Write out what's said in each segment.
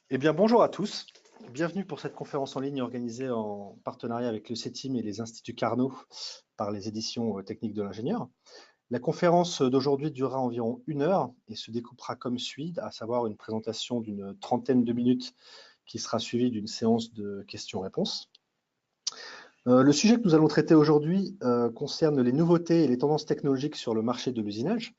Eh bien, bonjour à tous. Bienvenue pour cette conférence en ligne organisée en partenariat avec le CETIM et les Instituts Carnot par les éditions techniques de l'ingénieur. La conférence d'aujourd'hui durera environ 1 heure et se découpera comme suit, à savoir une présentation d'une trentaine de minutes qui sera suivie d'une séance de questions-réponses. Le sujet que nous allons traiter aujourd'hui concerne les nouveautés et les tendances technologiques sur le marché de l'usinage.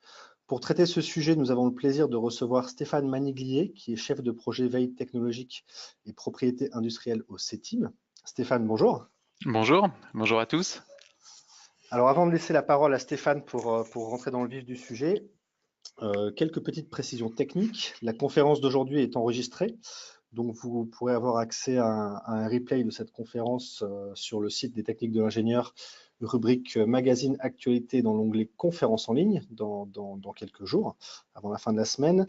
Pour traiter ce sujet, nous avons le plaisir de recevoir Stéphane Maniglier, qui est chef de projet veille technologique et propriété industrielle au CETIM. Stéphane, bonjour. Bonjour, bonjour à tous. Alors avant de laisser la parole à Stéphane pour rentrer dans le vif du sujet, quelques petites précisions techniques. La conférence d'aujourd'hui est enregistrée, donc vous pourrez avoir accès à un replay de cette conférence sur le site des techniques de l'ingénieur, rubrique magazine actualité dans l'onglet conférence en ligne dans quelques jours, avant la fin de la semaine.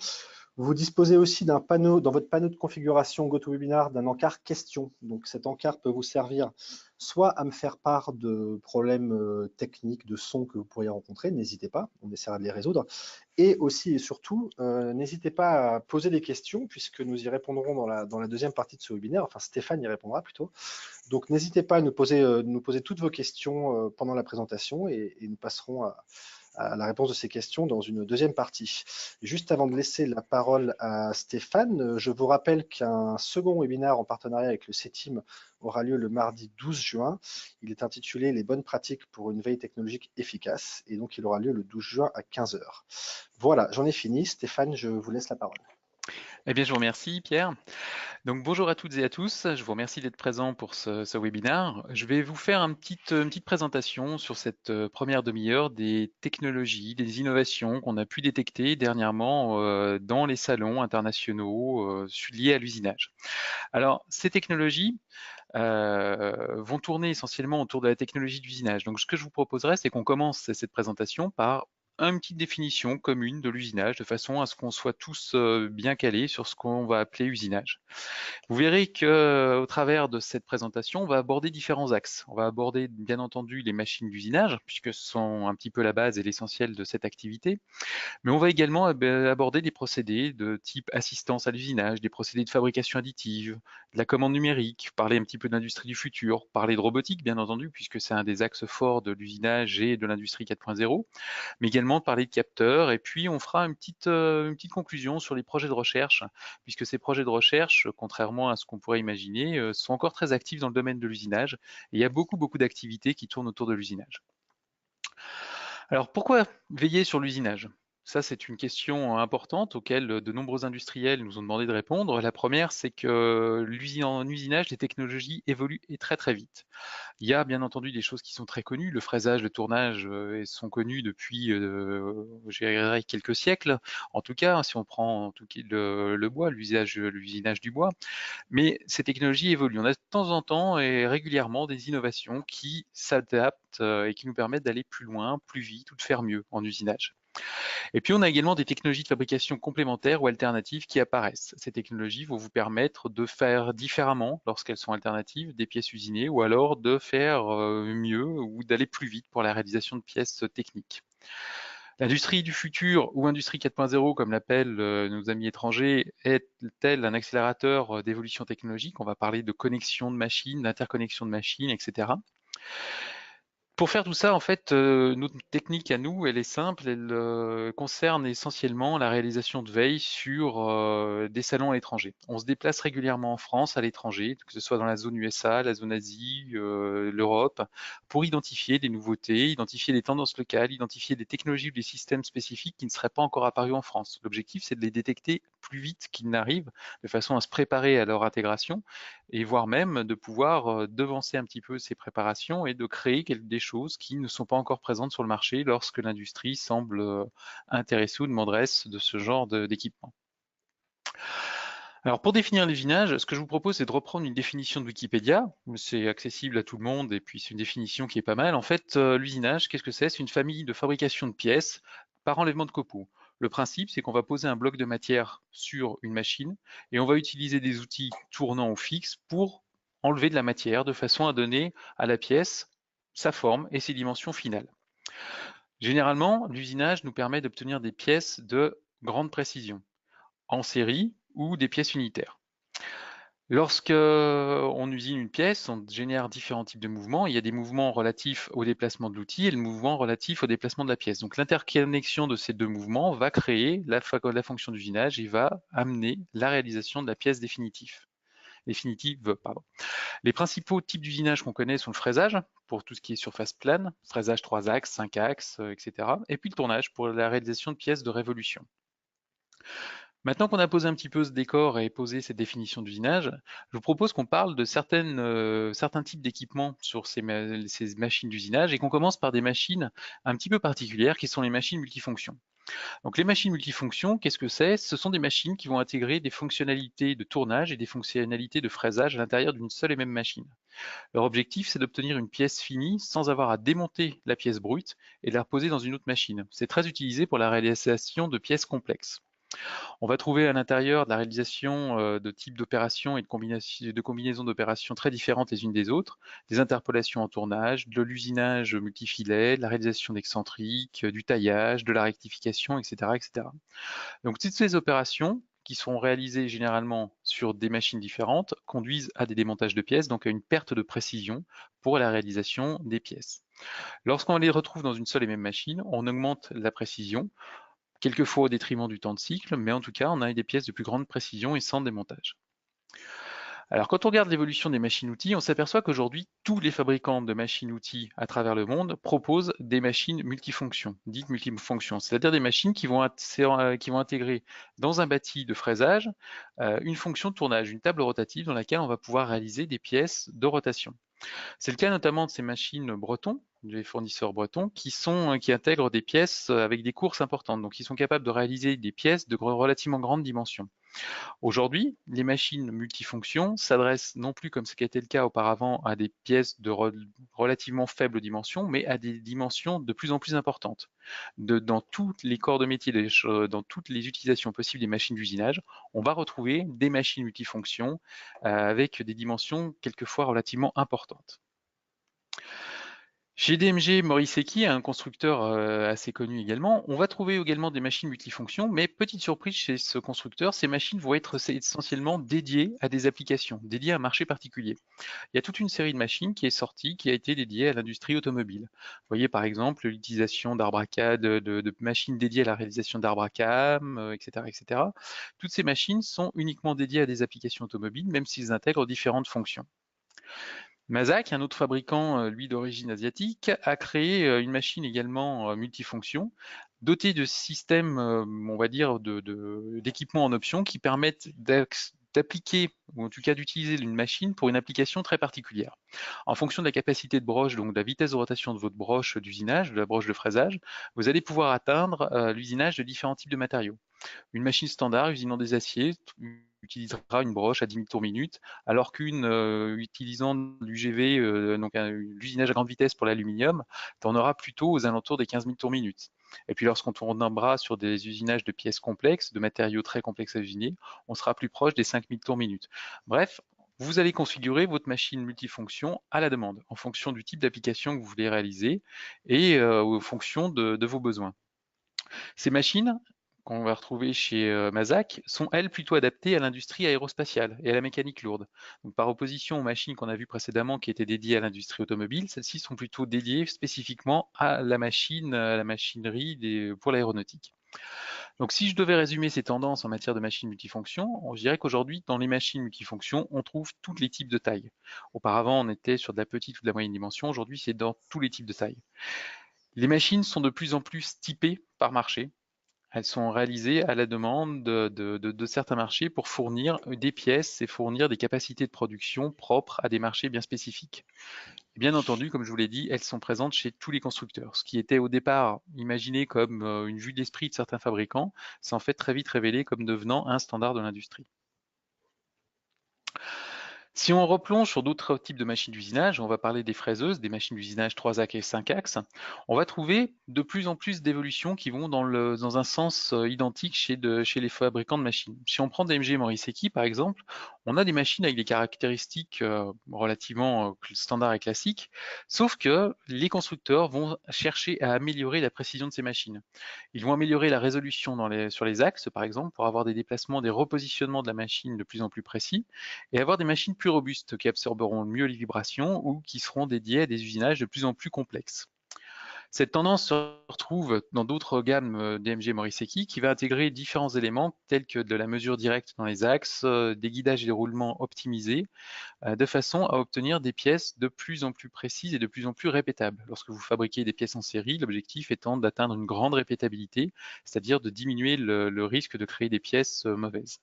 Vous disposez aussi d'un panneau, dans votre panneau de configuration GoToWebinar, d'un encart question. Donc cet encart peut vous servir soit à me faire part de problèmes techniques, de son que vous pourriez rencontrer, n'hésitez pas, on essaiera de les résoudre. Et aussi et surtout, n'hésitez pas à poser des questions, puisque nous y répondrons dans la deuxième partie de ce webinaire, enfin Stéphane y répondra plutôt. Donc n'hésitez pas à nous poser toutes vos questions pendant la présentation et nous passerons à la réponse de ces questions dans une deuxième partie. Juste avant de laisser la parole à Stéphane, je vous rappelle qu'un second webinaire en partenariat avec le CETIM aura lieu le mardi 12 juin. Il est intitulé Les bonnes pratiques pour une veille technologique efficace et donc il aura lieu le 12 juin à 15 heures. Voilà, j'en ai fini. Stéphane, je vous laisse la parole. Eh bien, je vous remercie, Pierre. Donc, bonjour à toutes et à tous. Je vous remercie d'être présent pour ce webinaire. Je vais vous faire une petite présentation sur cette première demi-heure des technologies, des innovations qu'on a pu détecter dernièrement dans les salons internationaux liés à l'usinage. Alors, ces technologies vont tourner essentiellement autour de la technologie d'usinage. Donc, ce que je vous proposerai, c'est qu'on commence cette présentation par une petite définition commune de l'usinage, de façon à ce qu'on soit tous bien calés sur ce qu'on va appeler usinage. Vous verrez que au travers de cette présentation, on va aborder différents axes. On va aborder bien entendu les machines d'usinage, puisque ce sont un petit peu la base et l'essentiel de cette activité. Mais on va également aborder des procédés de type assistance à l'usinage, des procédés de fabrication additive, de la commande numérique, parler un petit peu de l'industrie du futur, parler de robotique bien entendu, puisque c'est un des axes forts de l'usinage et de l'industrie 4.0, mais également parler de capteurs, et puis on fera une petite conclusion sur les projets de recherche, puisque ces projets de recherche, contrairement à ce qu'on pourrait imaginer, sont encore très actifs dans le domaine de l'usinage, et il y a beaucoup d'activités qui tournent autour de l'usinage. Alors pourquoi veiller sur l'usinage? Ça, c'est une question importante auquel de nombreux industriels nous ont demandé de répondre. La première, c'est que en usinage, les technologies évoluent et très vite. Il y a bien entendu des choses qui sont très connues. Le fraisage, le tournage sont connus depuis, je dirais, quelques siècles. En tout cas, si on prend en tout cas le bois, l'usinage du bois. Mais ces technologies évoluent. On a de temps en temps et régulièrement des innovations qui s'adaptent et qui nous permettent d'aller plus loin, plus vite ou de faire mieux en usinage. Et puis on a également des technologies de fabrication complémentaires ou alternatives qui apparaissent. Ces technologies vont vous permettre de faire différemment lorsqu'elles sont alternatives des pièces usinées ou alors de faire mieux ou d'aller plus vite pour la réalisation de pièces techniques. L'industrie du futur ou industrie 4.0, comme l'appellent nos amis étrangers, est-elle un accélérateur d'évolution technologique? On va parler de connexion de machines, d'interconnexion de machines, etc. Pour faire tout ça, en fait, notre technique à nous, elle est simple, elle concerne essentiellement la réalisation de veille sur des salons à l'étranger. On se déplace régulièrement en France, à l'étranger, que ce soit dans la zone USA, la zone Asie, l'Europe, pour identifier des nouveautés, identifier des tendances locales, identifier des technologies ou des systèmes spécifiques qui ne seraient pas encore apparus en France. L'objectif, c'est de les détecter plus vite qu'ils n'arrivent, de façon à se préparer à leur intégration et voire même de pouvoir devancer un petit peu ces préparations et de créer des choses qui ne sont pas encore présentes sur le marché lorsque l'industrie semble intéressée ou demanderesse de ce genre d'équipement. Alors pour définir l'usinage, ce que je vous propose, c'est de reprendre une définition de Wikipédia. C'est accessible à tout le monde et puis c'est une définition qui est pas mal. En fait, l'usinage, qu'est-ce que c'est? C'est une famille de fabrication de pièces par enlèvement de copeaux. Le principe, c'est qu'on va poser un bloc de matière sur une machine et on va utiliser des outils tournants ou fixes pour enlever de la matière de façon à donner à la pièce sa forme et ses dimensions finales. Généralement, l'usinage nous permet d'obtenir des pièces de grande précision en série ou des pièces unitaires. Lorsque on usine une pièce, on génère différents types de mouvements. Il y a des mouvements relatifs au déplacement de l'outil et le mouvement relatif au déplacement de la pièce. Donc l'interconnexion de ces deux mouvements va créer la fonction d'usinage et va amener la réalisation de la pièce définitive, pardon. Les principaux types d'usinage qu'on connaît sont le fraisage, pour tout ce qui est surface plane, fraisage 3 axes, 5 axes, etc. Et puis le tournage, pour la réalisation de pièces de révolution. Maintenant qu'on a posé un petit peu ce décor et posé cette définition d'usinage, je vous propose qu'on parle de certains types d'équipements sur ces machines d'usinage et qu'on commence par des machines un petit peu particulières qui sont les machines multifonctions. Donc les machines multifonctions, qu'est-ce que c'est? Ce sont des machines qui vont intégrer des fonctionnalités de tournage et des fonctionnalités de fraisage à l'intérieur d'une seule et même machine. Leur objectif, c'est d'obtenir une pièce finie sans avoir à démonter la pièce brute et la reposer dans une autre machine. C'est très utilisé pour la réalisation de pièces complexes. On va trouver à l'intérieur de la réalisation de types d'opérations et de combinaisons d'opérations très différentes les unes des autres, des interpolations en tournage, de l'usinage multifilet, de la réalisation d'excentriques, du taillage, de la rectification, etc., etc. Donc toutes ces opérations qui sont réalisées généralement sur des machines différentes conduisent à des démontages de pièces, donc à une perte de précision pour la réalisation des pièces. Lorsqu'on les retrouve dans une seule et même machine, on augmente la précision, quelquefois au détriment du temps de cycle, mais en tout cas, on a des pièces de plus grande précision et sans démontage. Alors, quand on regarde l'évolution des machines-outils, on s'aperçoit qu'aujourd'hui, tous les fabricants de machines-outils à travers le monde proposent des machines multifonctions, dites multifonctions, c'est-à-dire des machines qui vont intégrer dans un bâti de fraisage une fonction de tournage, une table rotative dans laquelle on va pouvoir réaliser des pièces de rotation. C'est le cas notamment de ces machines bretons, des fournisseurs bretons, qui intègrent des pièces avec des courses importantes, donc ils sont capables de réaliser des pièces de relativement grande dimension. Aujourd'hui, les machines multifonctions s'adressent non plus, comme ce qui a été le cas auparavant, à des pièces de relativement faibles dimensions, mais à des dimensions de plus en plus importantes. Dans tous les corps de métier, dans toutes les utilisations possibles des machines d'usinage, on va retrouver des machines multifonctions avec des dimensions quelquefois relativement importantes. Chez DMG Moriseki, un constructeur assez connu également, on va trouver également des machines multifonctions, mais petite surprise chez ce constructeur, ces machines vont être essentiellement dédiées à des applications, dédiées à un marché particulier. Il y a toute une série de machines qui est sortie, qui a été dédiée à l'industrie automobile. Vous voyez par exemple l'utilisation d'arbres à cam, de machines dédiées à la réalisation d'arbres à cam, etc., etc. Toutes ces machines sont uniquement dédiées à des applications automobiles, même s'ils intègrent différentes fonctions. Mazak, un autre fabricant, lui d'origine asiatique, a créé une machine également multifonction, dotée de systèmes, on va dire, d'équipements en option qui permettent d'appliquer, ou en tout cas d'utiliser une machine pour une application très particulière. En fonction de la capacité de broche, donc de la vitesse de rotation de votre broche d'usinage, de la broche de fraisage, vous allez pouvoir atteindre l'usinage de différents types de matériaux. Une machine standard usinant des aciers utilisera une broche à 10 000 tours minute, alors qu'une utilisant l'UGV, donc l'usinage à grande vitesse pour l'aluminium, en aura plutôt aux alentours des 15 000 tours minute. Et puis lorsqu'on tournera sur des usinages de pièces complexes, de matériaux très complexes à usiner, on sera plus proche des 5 000 tours minute. Bref, vous allez configurer votre machine multifonction à la demande, en fonction du type d'application que vous voulez réaliser et en fonction de vos besoins. Ces machines qu'on va retrouver chez Mazak sont, elles, plutôt adaptées à l'industrie aérospatiale et à la mécanique lourde. Donc, par opposition aux machines qu'on a vues précédemment qui étaient dédiées à l'industrie automobile, celles-ci sont plutôt dédiées spécifiquement à la machinerie pour l'aéronautique. Donc, si je devais résumer ces tendances en matière de machines multifonctions, je dirais qu'aujourd'hui, dans les machines multifonctions, on trouve tous les types de tailles. Auparavant, on était sur de la petite ou de la moyenne dimension. Aujourd'hui, c'est dans tous les types de tailles. Les machines sont de plus en plus typées par marché. Elles sont réalisées à la demande de certains marchés pour fournir des pièces et fournir des capacités de production propres à des marchés bien spécifiques. Et bien entendu, comme je vous l'ai dit, elles sont présentes chez tous les constructeurs. Ce qui était au départ imaginé comme une vue d'esprit de certains fabricants, s'est en fait très vite révélé comme devenant un standard de l'industrie. Si on replonge sur d'autres types de machines d'usinage, on va parler des fraiseuses, des machines d'usinage 3 axes et 5 axes, on va trouver de plus en plus d'évolutions qui vont dans un sens identique chez les fabricants de machines. Si on prend DMG Moriseki par exemple, on a des machines avec des caractéristiques relativement standards et classiques, sauf que les constructeurs vont chercher à améliorer la précision de ces machines. Ils vont améliorer la résolution sur les axes, par exemple, pour avoir des déplacements, des repositionnements de la machine de plus en plus précis, et avoir des machines plus robustes qui absorberont mieux les vibrations ou qui seront dédiées à des usinages de plus en plus complexes. Cette tendance se retrouve dans d'autres gammes DMG Moriseki qui va intégrer différents éléments tels que de la mesure directe dans les axes, des guidages et des roulements optimisés, de façon à obtenir des pièces de plus en plus précises et de plus en plus répétables. Lorsque vous fabriquez des pièces en série, l'objectif étant d'atteindre une grande répétabilité, c'est-à-dire de diminuer le risque de créer des pièces mauvaises.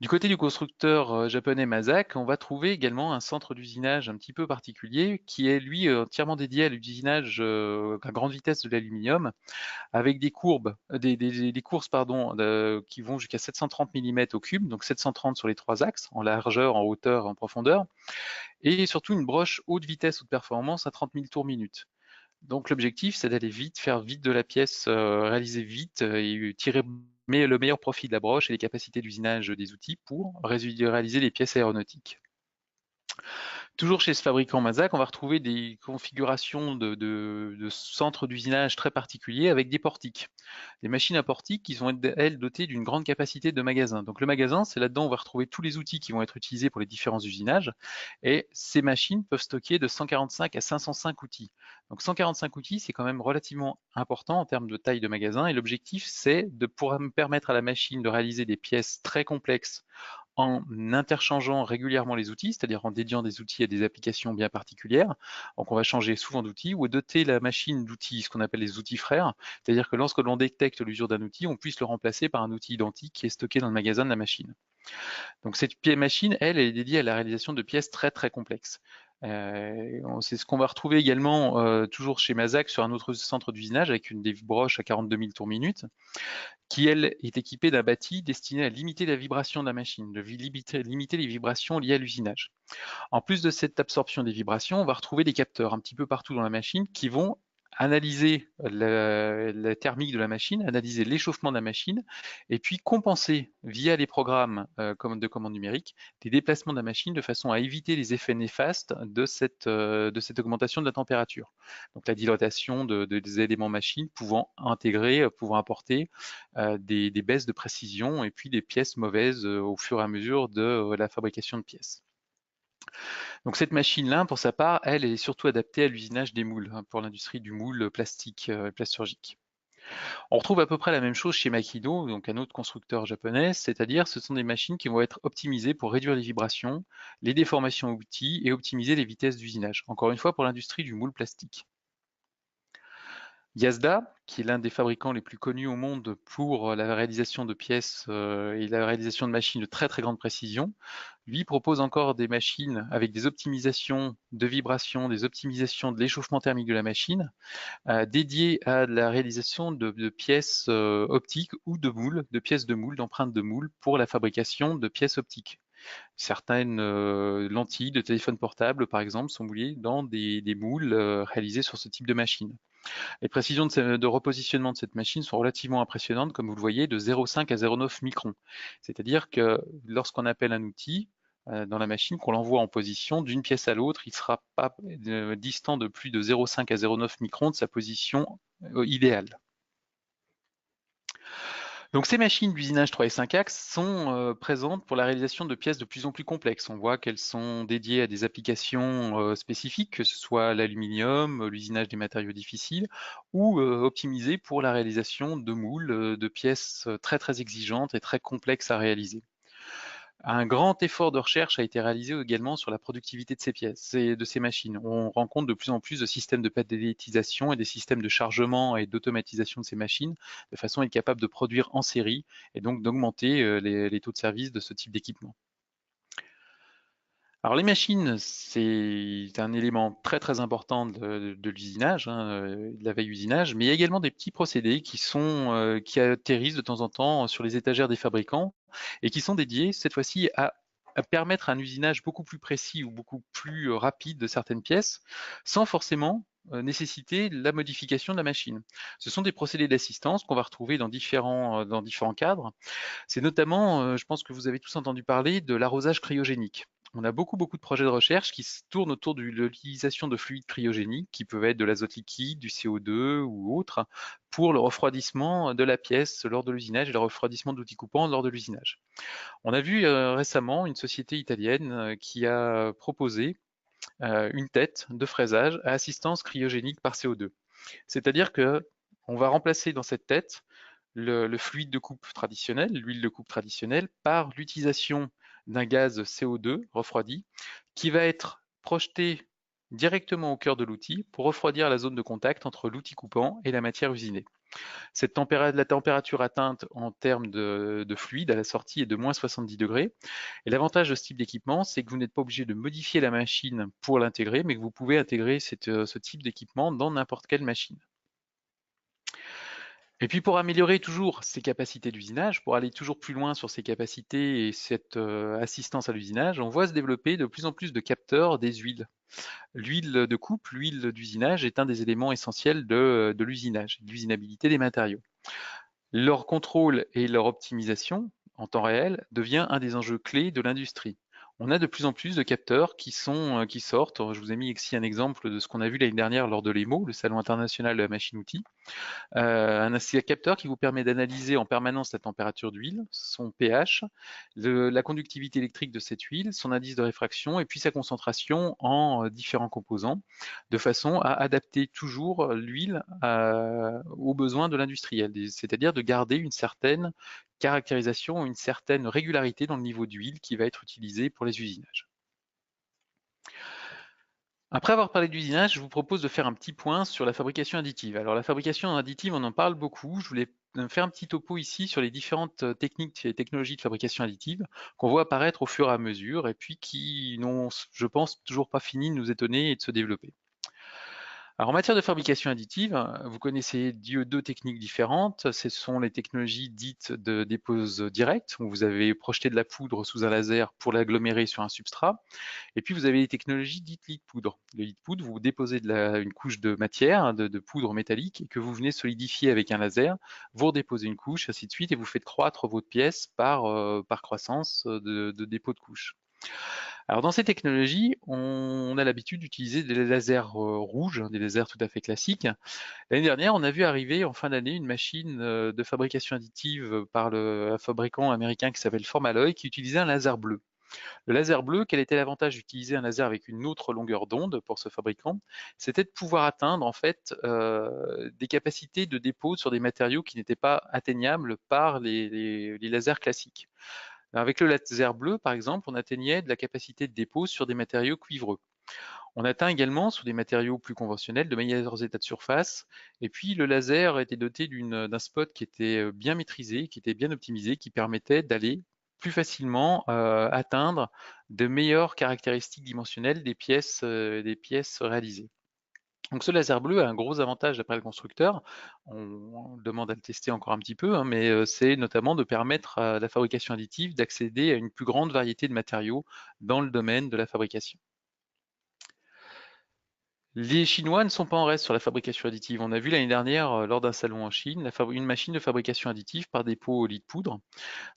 Du côté du constructeur japonais Mazak, on va trouver également un centre d'usinage un petit peu particulier qui est lui entièrement dédié à l'usinage à grande vitesse de l'aluminium avec des courbes, des courses pardon, qui vont jusqu'à 730 mm au cube, donc 730 sur les trois axes, en largeur, en hauteur, en profondeur, et surtout une broche haute vitesse, haute performance à 30 000 tours minute. Donc l'objectif, c'est d'aller vite, faire vite de la pièce, réaliser vite et tirer le meilleur profit de la broche et les capacités d'usinage des outils pour réaliser les pièces aéronautiques. Toujours chez ce fabricant Mazak, on va retrouver des configurations de centres d'usinage très particuliers avec des portiques. Des machines à portiques qui sont, elles, dotées d'une grande capacité de magasin. Donc le magasin, c'est là-dedans où on va retrouver tous les outils qui vont être utilisés pour les différents usinages. Et ces machines peuvent stocker de 145 à 505 outils. Donc 145 outils, c'est quand même relativement important en termes de taille de magasin. Et l'objectif, c'est de pouvoir permettre à la machine de réaliser des pièces très complexes en interchangeant régulièrement les outils, c'est-à-dire en dédiant des outils à des applications bien particulières. Donc on va changer souvent d'outils ou doter la machine d'outils, ce qu'on appelle les outils frères, c'est-à-dire que lorsque l'on détecte l'usure d'un outil, on puisse le remplacer par un outil identique qui est stocké dans le magasin de la machine. Donc cette machine, elle, est dédiée à la réalisation de pièces très très complexes. C'est ce qu'on va retrouver également toujours chez Mazak sur un autre centre d'usinage avec une des broches à 42 000 tours minute qui, elle, est équipée d'un bâti destiné à limiter la vibration de la machine, de limiter les vibrations liées à l'usinage. En plus de cette absorption des vibrations, on va retrouver des capteurs un petit peu partout dans la machine qui vont analyser la thermique de la machine, analyser l'échauffement de la machine, et puis compenser via les programmes de commande numérique les déplacements de la machine de façon à éviter les effets néfastes de cette augmentation de la température. Donc la dilatation des éléments machines pouvant pouvant apporter des baisses de précision et puis des pièces mauvaises au fur et à mesure de la fabrication de pièces. Donc cette machine-là, pour sa part, elle est surtout adaptée à l'usinage des moules, pour l'industrie du moule plastique plasturgique. On retrouve à peu près la même chose chez Makino, donc un autre constructeur japonais, c'est-à-dire ce sont des machines qui vont être optimisées pour réduire les vibrations, les déformations outils et optimiser les vitesses d'usinage. Encore une fois, pour l'industrie du moule plastique. Yazda, qui est l'un des fabricants les plus connus au monde pour la réalisation de pièces et la réalisation de machines de très très grande précision, lui propose encore des machines avec des optimisations de vibrations, des optimisations de l'échauffement thermique de la machine, dédiées à la réalisation de pièces optiques ou de moules, de pièces de moules, d'empreintes de moules pour la fabrication de pièces optiques. Certaines lentilles de téléphone portable, par exemple, sont moulées dans des moules réalisés sur ce type de machine. Les précisions de repositionnement de cette machine sont relativement impressionnantes, comme vous le voyez, de 0,5 à 0,9 microns. C'est-à-dire que lorsqu'on appelle un outil dans la machine, qu'on l'envoie en position d'une pièce à l'autre, il ne sera pas distant de plus de 0,5 à 0,9 microns de sa position idéale. Donc ces machines d'usinage 3 et 5 axes sont présentes pour la réalisation de pièces de plus en plus complexes. On voit qu'elles sont dédiées à des applications spécifiques, que ce soit l'aluminium, l'usinage des matériaux difficiles, ou optimisées pour la réalisation de moules, de pièces très très exigeantes et très complexes à réaliser. Un grand effort de recherche a été réalisé également sur la productivité de ces pièces et de ces machines. On rencontre de plus en plus de systèmes de palettisation et des systèmes de chargement et d'automatisation de ces machines de façon à être capable de produire en série et donc d'augmenter les taux de service de ce type d'équipement. Alors les machines, c'est un élément très très important de l'usinage, de la veille usinage, mais il y a également des petits procédés qui atterrissent de temps en temps sur les étagères des fabricants et qui sont dédiés cette fois-ci à permettre un usinage beaucoup plus précis ou beaucoup plus rapide de certaines pièces, sans forcément nécessiter la modification de la machine. Ce sont des procédés d'assistance qu'on va retrouver dans différents cadres. C'est notamment, je pense que vous avez tous entendu parler de l'arrosage cryogénique. On a beaucoup de projets de recherche qui se tournent autour de l'utilisation de fluides cryogéniques, qui peuvent être de l'azote liquide, du CO2 ou autre, pour le refroidissement de la pièce lors de l'usinage et le refroidissement d'outils coupants lors de l'usinage. On a vu récemment une société italienne qui a proposé une tête de fraisage à assistance cryogénique par CO2. C'est-à-dire que on va remplacer dans cette tête le fluide de coupe traditionnel, l'huile de coupe traditionnelle, par l'utilisation d'un gaz CO2 refroidi qui va être projeté directement au cœur de l'outil pour refroidir la zone de contact entre l'outil coupant et la matière usinée. La température atteinte en termes de fluide à la sortie est de moins 70 degrés. Et l'avantage de ce type d'équipement, c'est que vous n'êtes pas obligé de modifier la machine pour l'intégrer, mais que vous pouvez intégrer ce type d'équipement dans n'importe quelle machine. Et puis pour améliorer toujours ses capacités d'usinage, pour aller toujours plus loin sur ses capacités et cette assistance à l'usinage, on voit se développer de plus en plus de capteurs des huiles. L'huile de coupe, l'huile d'usinage est un des éléments essentiels de l'usinage, de l'usinabilité des matériaux. Leur contrôle et leur optimisation en temps réel devient un des enjeux clés de l'industrie. On a de plus en plus de capteurs qui sortent. Je vous ai mis ici un exemple de ce qu'on a vu l'année dernière lors de l'EMO, le Salon international de la machine-outil. Un capteur qui vous permet d'analyser en permanence la température d'huile, son pH, la conductivité électrique de cette huile, son indice de réfraction et puis sa concentration en différents composants, de façon à adapter toujours l'huile aux besoins de l'industriel, c'est-à-dire de garder une certaine caractérisation, une certaine régularité dans le niveau d'huile qui va être utilisé pour les usinages. Après avoir parlé d'usinage, je vous propose de faire un petit point sur la fabrication additive. Alors la fabrication additive, on en parle beaucoup. Je voulais faire un petit topo ici sur les différentes techniques et technologies de fabrication additive qu'on voit apparaître au fur et à mesure et puis qui n'ont, je pense, toujours pas fini de nous étonner et de se développer. Alors en matière de fabrication additive, vous connaissez deux techniques différentes. Ce sont les technologies dites de dépose directe, où vous avez projeté de la poudre sous un laser pour l'agglomérer sur un substrat. Et puis vous avez les technologies dites lead poudre. Le lead poudre, vous déposez une couche de matière, de poudre métallique, et que vous venez solidifier avec un laser. Vous redéposez une couche, ainsi de suite, et vous faites croître votre pièce par croissance de dépôt de couche. Alors dans ces technologies, on a l'habitude d'utiliser des lasers rouges, des lasers tout à fait classiques. L'année dernière, on a vu arriver en fin d'année une machine de fabrication additive par un fabricant américain qui s'appelle Formalloy, qui utilisait un laser bleu. Le laser bleu, quel était l'avantage d'utiliser un laser avec une autre longueur d'onde pour ce fabricant? C'était de pouvoir atteindre en fait des capacités de dépôt sur des matériaux qui n'étaient pas atteignables par les lasers classiques. Avec le laser bleu, par exemple, on atteignait de la capacité de dépôt sur des matériaux cuivreux. On atteint également sur des matériaux plus conventionnels de meilleurs états de surface. Et puis le laser était doté d'un spot qui était bien maîtrisé, qui était bien optimisé, qui permettait d'aller plus facilement atteindre de meilleures caractéristiques dimensionnelles des pièces réalisées. Donc ce laser bleu a un gros avantage d'après le constructeur, on demande à le tester encore un petit peu, hein, mais c'est notamment de permettre à la fabrication additive d'accéder à une plus grande variété de matériaux dans le domaine de la fabrication. Les Chinois ne sont pas en reste sur la fabrication additive. On a vu l'année dernière, lors d'un salon en Chine, une machine de fabrication additive par dépôt au lit de poudre.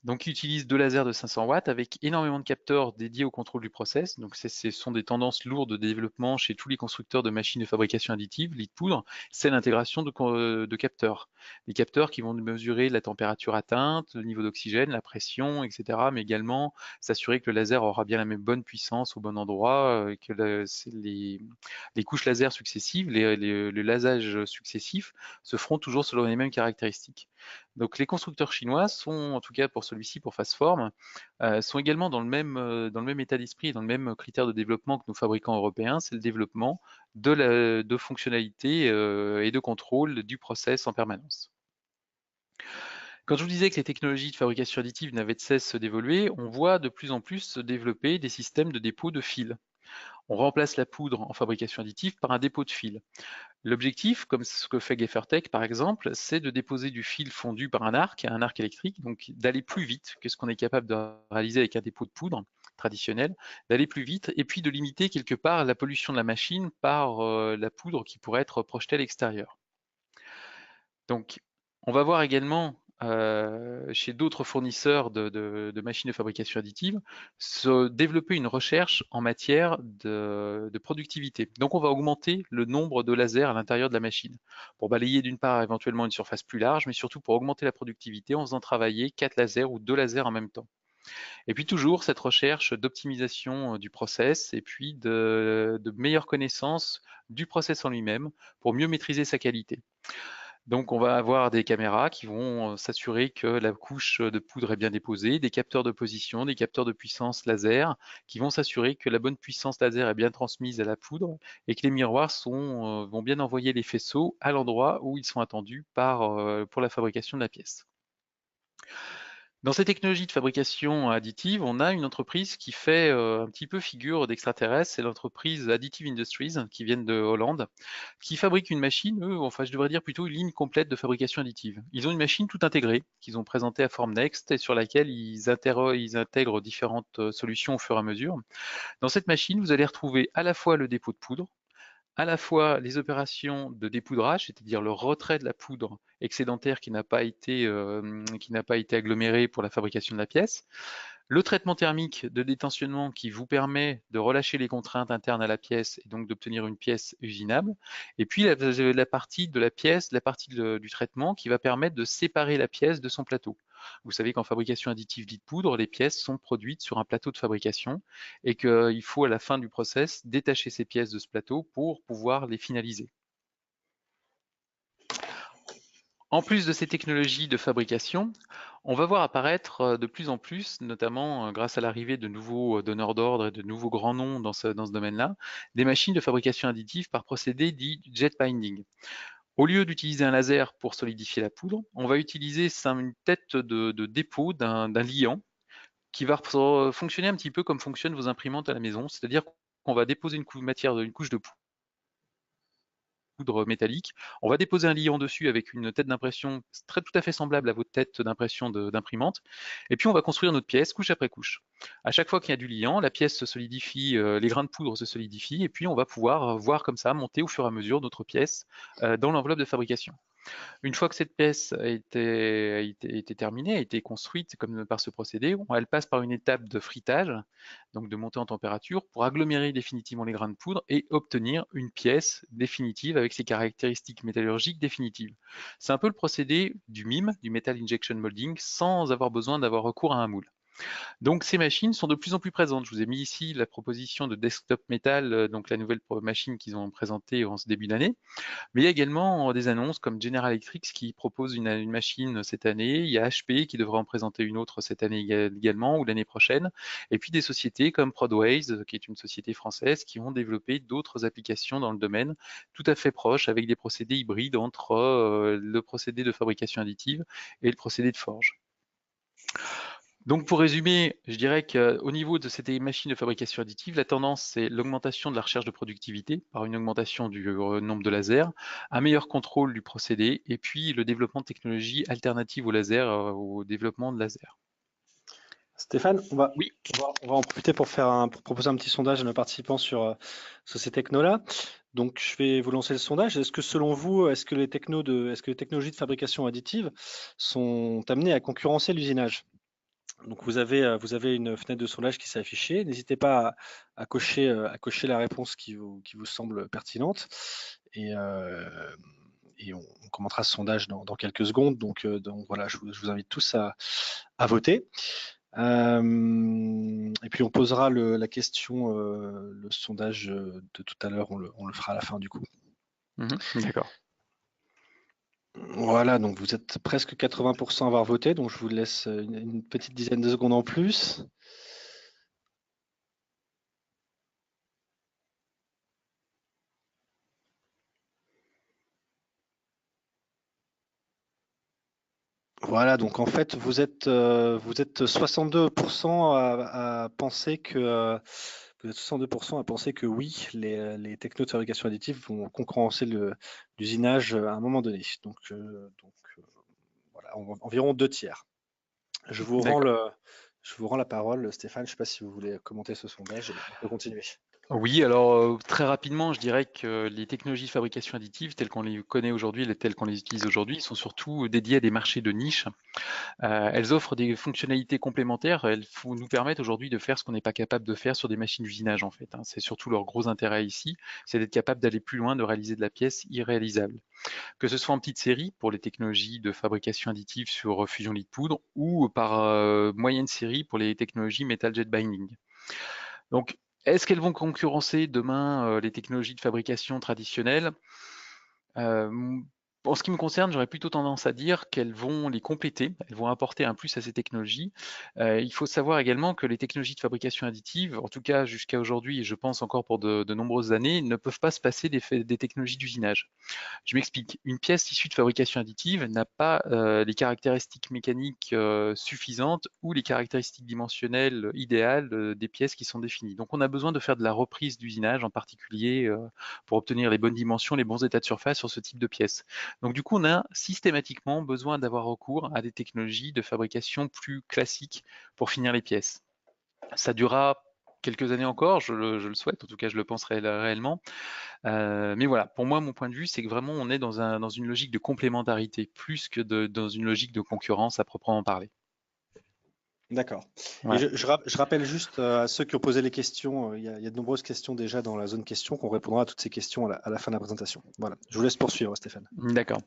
Donc, il utilise deux lasers de 500 watts avec énormément de capteurs dédiés au contrôle du process. Donc, ce sont des tendances lourdes de développement chez tous les constructeurs de machines de fabrication additive, lit de poudre. C'est l'intégration de capteurs. Des capteurs qui vont mesurer la température atteinte, le niveau d'oxygène, la pression, etc. Mais également s'assurer que le laser aura bien la même bonne puissance au bon endroit, que les couches laser successives, le lasage successif se feront toujours selon les mêmes caractéristiques. Donc les constructeurs chinois sont, en tout cas pour celui-ci, pour Fastform, sont également dans le même état d'esprit et dans le même critère de développement que nos fabricants européens, c'est le développement de fonctionnalités et de contrôle du process en permanence. Quand je vous disais que les technologies de fabrication additive n'avaient de cesse d'évoluer, on voit de plus en plus se développer des systèmes de dépôt de fils. On remplace la poudre en fabrication additive par un dépôt de fil. L'objectif, comme ce que fait Geffertech par exemple, c'est de déposer du fil fondu par un arc électrique, donc d'aller plus vite que ce qu'on est capable de réaliser avec un dépôt de poudre, traditionnelle, d'aller plus vite et puis de limiter quelque part la pollution de la machine par la poudre qui pourrait être projetée à l'extérieur. Donc, on va voir également chez d'autres fournisseurs de machines de fabrication additive se développer une recherche en matière de productivité. Donc, on va augmenter le nombre de lasers à l'intérieur de la machine pour balayer d'une part éventuellement une surface plus large, mais surtout pour augmenter la productivité en faisant travailler 4 lasers ou 2 lasers en même temps. Et puis toujours cette recherche d'optimisation du process et puis de meilleure connaissance du process en lui-même pour mieux maîtriser sa qualité. Donc, on va avoir des caméras qui vont s'assurer que la couche de poudre est bien déposée, des capteurs de position, des capteurs de puissance laser qui vont s'assurer que la bonne puissance laser est bien transmise à la poudre et que les miroirs vont bien envoyer les faisceaux à l'endroit où ils sont attendus pour la fabrication de la pièce. Dans ces technologies de fabrication additive, on a une entreprise qui fait un petit peu figure d'extraterrestre, c'est l'entreprise Additive Industries qui vient de Hollande, qui fabrique une machine, enfin je devrais dire plutôt une ligne complète de fabrication additive. Ils ont une machine tout intégrée qu'ils ont présentée à Formnext et sur laquelle ils intègrent différentes solutions au fur et à mesure. Dans cette machine, vous allez retrouver à la fois le dépôt de poudre, à la fois les opérations de dépoudrage, c'est-à-dire le retrait de la poudre excédentaire qui n'a pas été agglomérée pour la fabrication de la pièce, le traitement thermique de détentionnement qui vous permet de relâcher les contraintes internes à la pièce et donc d'obtenir une pièce usinable, et puis la partie de la pièce, du traitement qui va permettre de séparer la pièce de son plateau. Vous savez qu'en fabrication additive dite poudre, les pièces sont produites sur un plateau de fabrication et qu'il faut à la fin du process détacher ces pièces de ce plateau pour pouvoir les finaliser. En plus de ces technologies de fabrication, on va voir apparaître de plus en plus, notamment grâce à l'arrivée de nouveaux donneurs d'ordre et de nouveaux grands noms dans ce domaine-là, des machines de fabrication additive par procédé dit jet binding. Au lieu d'utiliser un laser pour solidifier la poudre, on va utiliser une tête de dépôt d'un liant qui va fonctionner un petit peu comme fonctionnent vos imprimantes à la maison, c'est-à-dire qu'on va déposer une couche de poudre métallique. On va déposer un liant dessus avec une tête d'impression tout à fait semblable à votre tête d'impression d'imprimante. Et puis on va construire notre pièce couche après couche. À chaque fois qu'il y a du liant, la pièce se solidifie, les grains de poudre se solidifient, et puis on va pouvoir voir comme ça monter au fur et à mesure notre pièce dans l'enveloppe de fabrication. Une fois que cette pièce a été terminée, a été construite comme par ce procédé, elle passe par une étape de frittage, donc de montée en température, pour agglomérer définitivement les grains de poudre et obtenir une pièce définitive avec ses caractéristiques métallurgiques définitives. C'est un peu le procédé du MIM, du Metal Injection Molding, sans avoir besoin d'avoir recours à un moule. Donc ces machines sont de plus en plus présentes. Je vous ai mis ici la proposition de Desktop Metal, donc la nouvelle machine qu'ils ont présentée en ce début d'année. Mais il y a également des annonces comme General Electric qui propose une machine cette année. Il y a HP qui devrait en présenter une autre cette année également ou l'année prochaine. Et puis des sociétés comme Prodways, qui est une société française, qui ont développé d'autres applications dans le domaine tout à fait proches avec des procédés hybrides entre le procédé de fabrication additive et le procédé de forge. Donc pour résumer, je dirais qu'au niveau de ces machines de fabrication additive, la tendance c'est l'augmentation de la recherche de productivité par une augmentation du nombre de lasers, un meilleur contrôle du procédé et puis le développement de technologies alternatives au laser, au développement de lasers. Stéphane, Oui. on va en profiter pour proposer un petit sondage à nos participants sur ces technos-là. Donc, je vais vous lancer le sondage. Est-ce que selon vous, est-ce que les technologies de fabrication additive sont amenées à concurrencer l'usinage? Donc, vous avez une fenêtre de sondage qui s'est affichée. N'hésitez pas à cocher la réponse qui vous semble pertinente. Et on commentera ce sondage dans quelques secondes. Donc voilà, je vous invite tous à voter. Et puis on posera la question, le sondage de tout à l'heure, on le fera à la fin du coup. D'accord. Voilà, donc vous êtes presque 80% à avoir voté, donc je vous laisse une petite dizaine de secondes en plus. Voilà, donc en fait, vous êtes 62% à penser que oui, les technos de fabrication additive vont concurrencer l'usinage à un moment donné. Donc voilà, environ 2 tiers. Je vous rends Je vous rends la parole, Stéphane. Je ne sais pas si vous voulez commenter ce sondage et on peut continuer. Oui, alors très rapidement, je dirais que les technologies de fabrication additive, telles qu'on les connaît aujourd'hui, telles qu'on les utilise aujourd'hui, sont surtout dédiées à des marchés de niche. Elles offrent des fonctionnalités complémentaires. Elles nous permettent aujourd'hui de faire ce qu'on n'est pas capable de faire sur des machines d'usinage, en fait, hein. C'est surtout leur gros intérêt ici, c'est d'être capable d'aller plus loin, de réaliser de la pièce irréalisable. Que ce soit en petite série pour les technologies de fabrication additive sur fusion lit de poudre ou par moyenne série pour les technologies metal jet binding. Donc, est-ce qu'elles vont concurrencer demain les technologies de fabrication traditionnelles? Euh, En ce qui me concerne, j'aurais plutôt tendance à dire qu'elles vont les compléter, elles vont apporter un plus à ces technologies. Il faut savoir également que les technologies de fabrication additive, en tout cas jusqu'à aujourd'hui, et je pense encore pour de nombreuses années, ne peuvent pas se passer des technologies d'usinage. Je m'explique. Une pièce issue de fabrication additive n'a pas les caractéristiques mécaniques suffisantes ou les caractéristiques dimensionnelles idéales des pièces qui sont définies. Donc on a besoin de faire de la reprise d'usinage en particulier pour obtenir les bonnes dimensions, les bons états de surface sur ce type de pièces. Donc du coup, on a systématiquement besoin d'avoir recours à des technologies de fabrication plus classiques pour finir les pièces. Ça durera quelques années encore, je le souhaite, en tout cas je le penserai réellement. Mais voilà, pour moi, mon point de vue, c'est que vraiment on est dans une logique de complémentarité plus que dans une logique de concurrence à proprement parler. D'accord. Et Voilà. je rappelle juste à ceux qui ont posé les questions, il y a de nombreuses questions déjà dans la zone questions, qu'on répondra à toutes ces questions à la fin de la présentation. Voilà. Je vous laisse poursuivre, Stéphane. D'accord.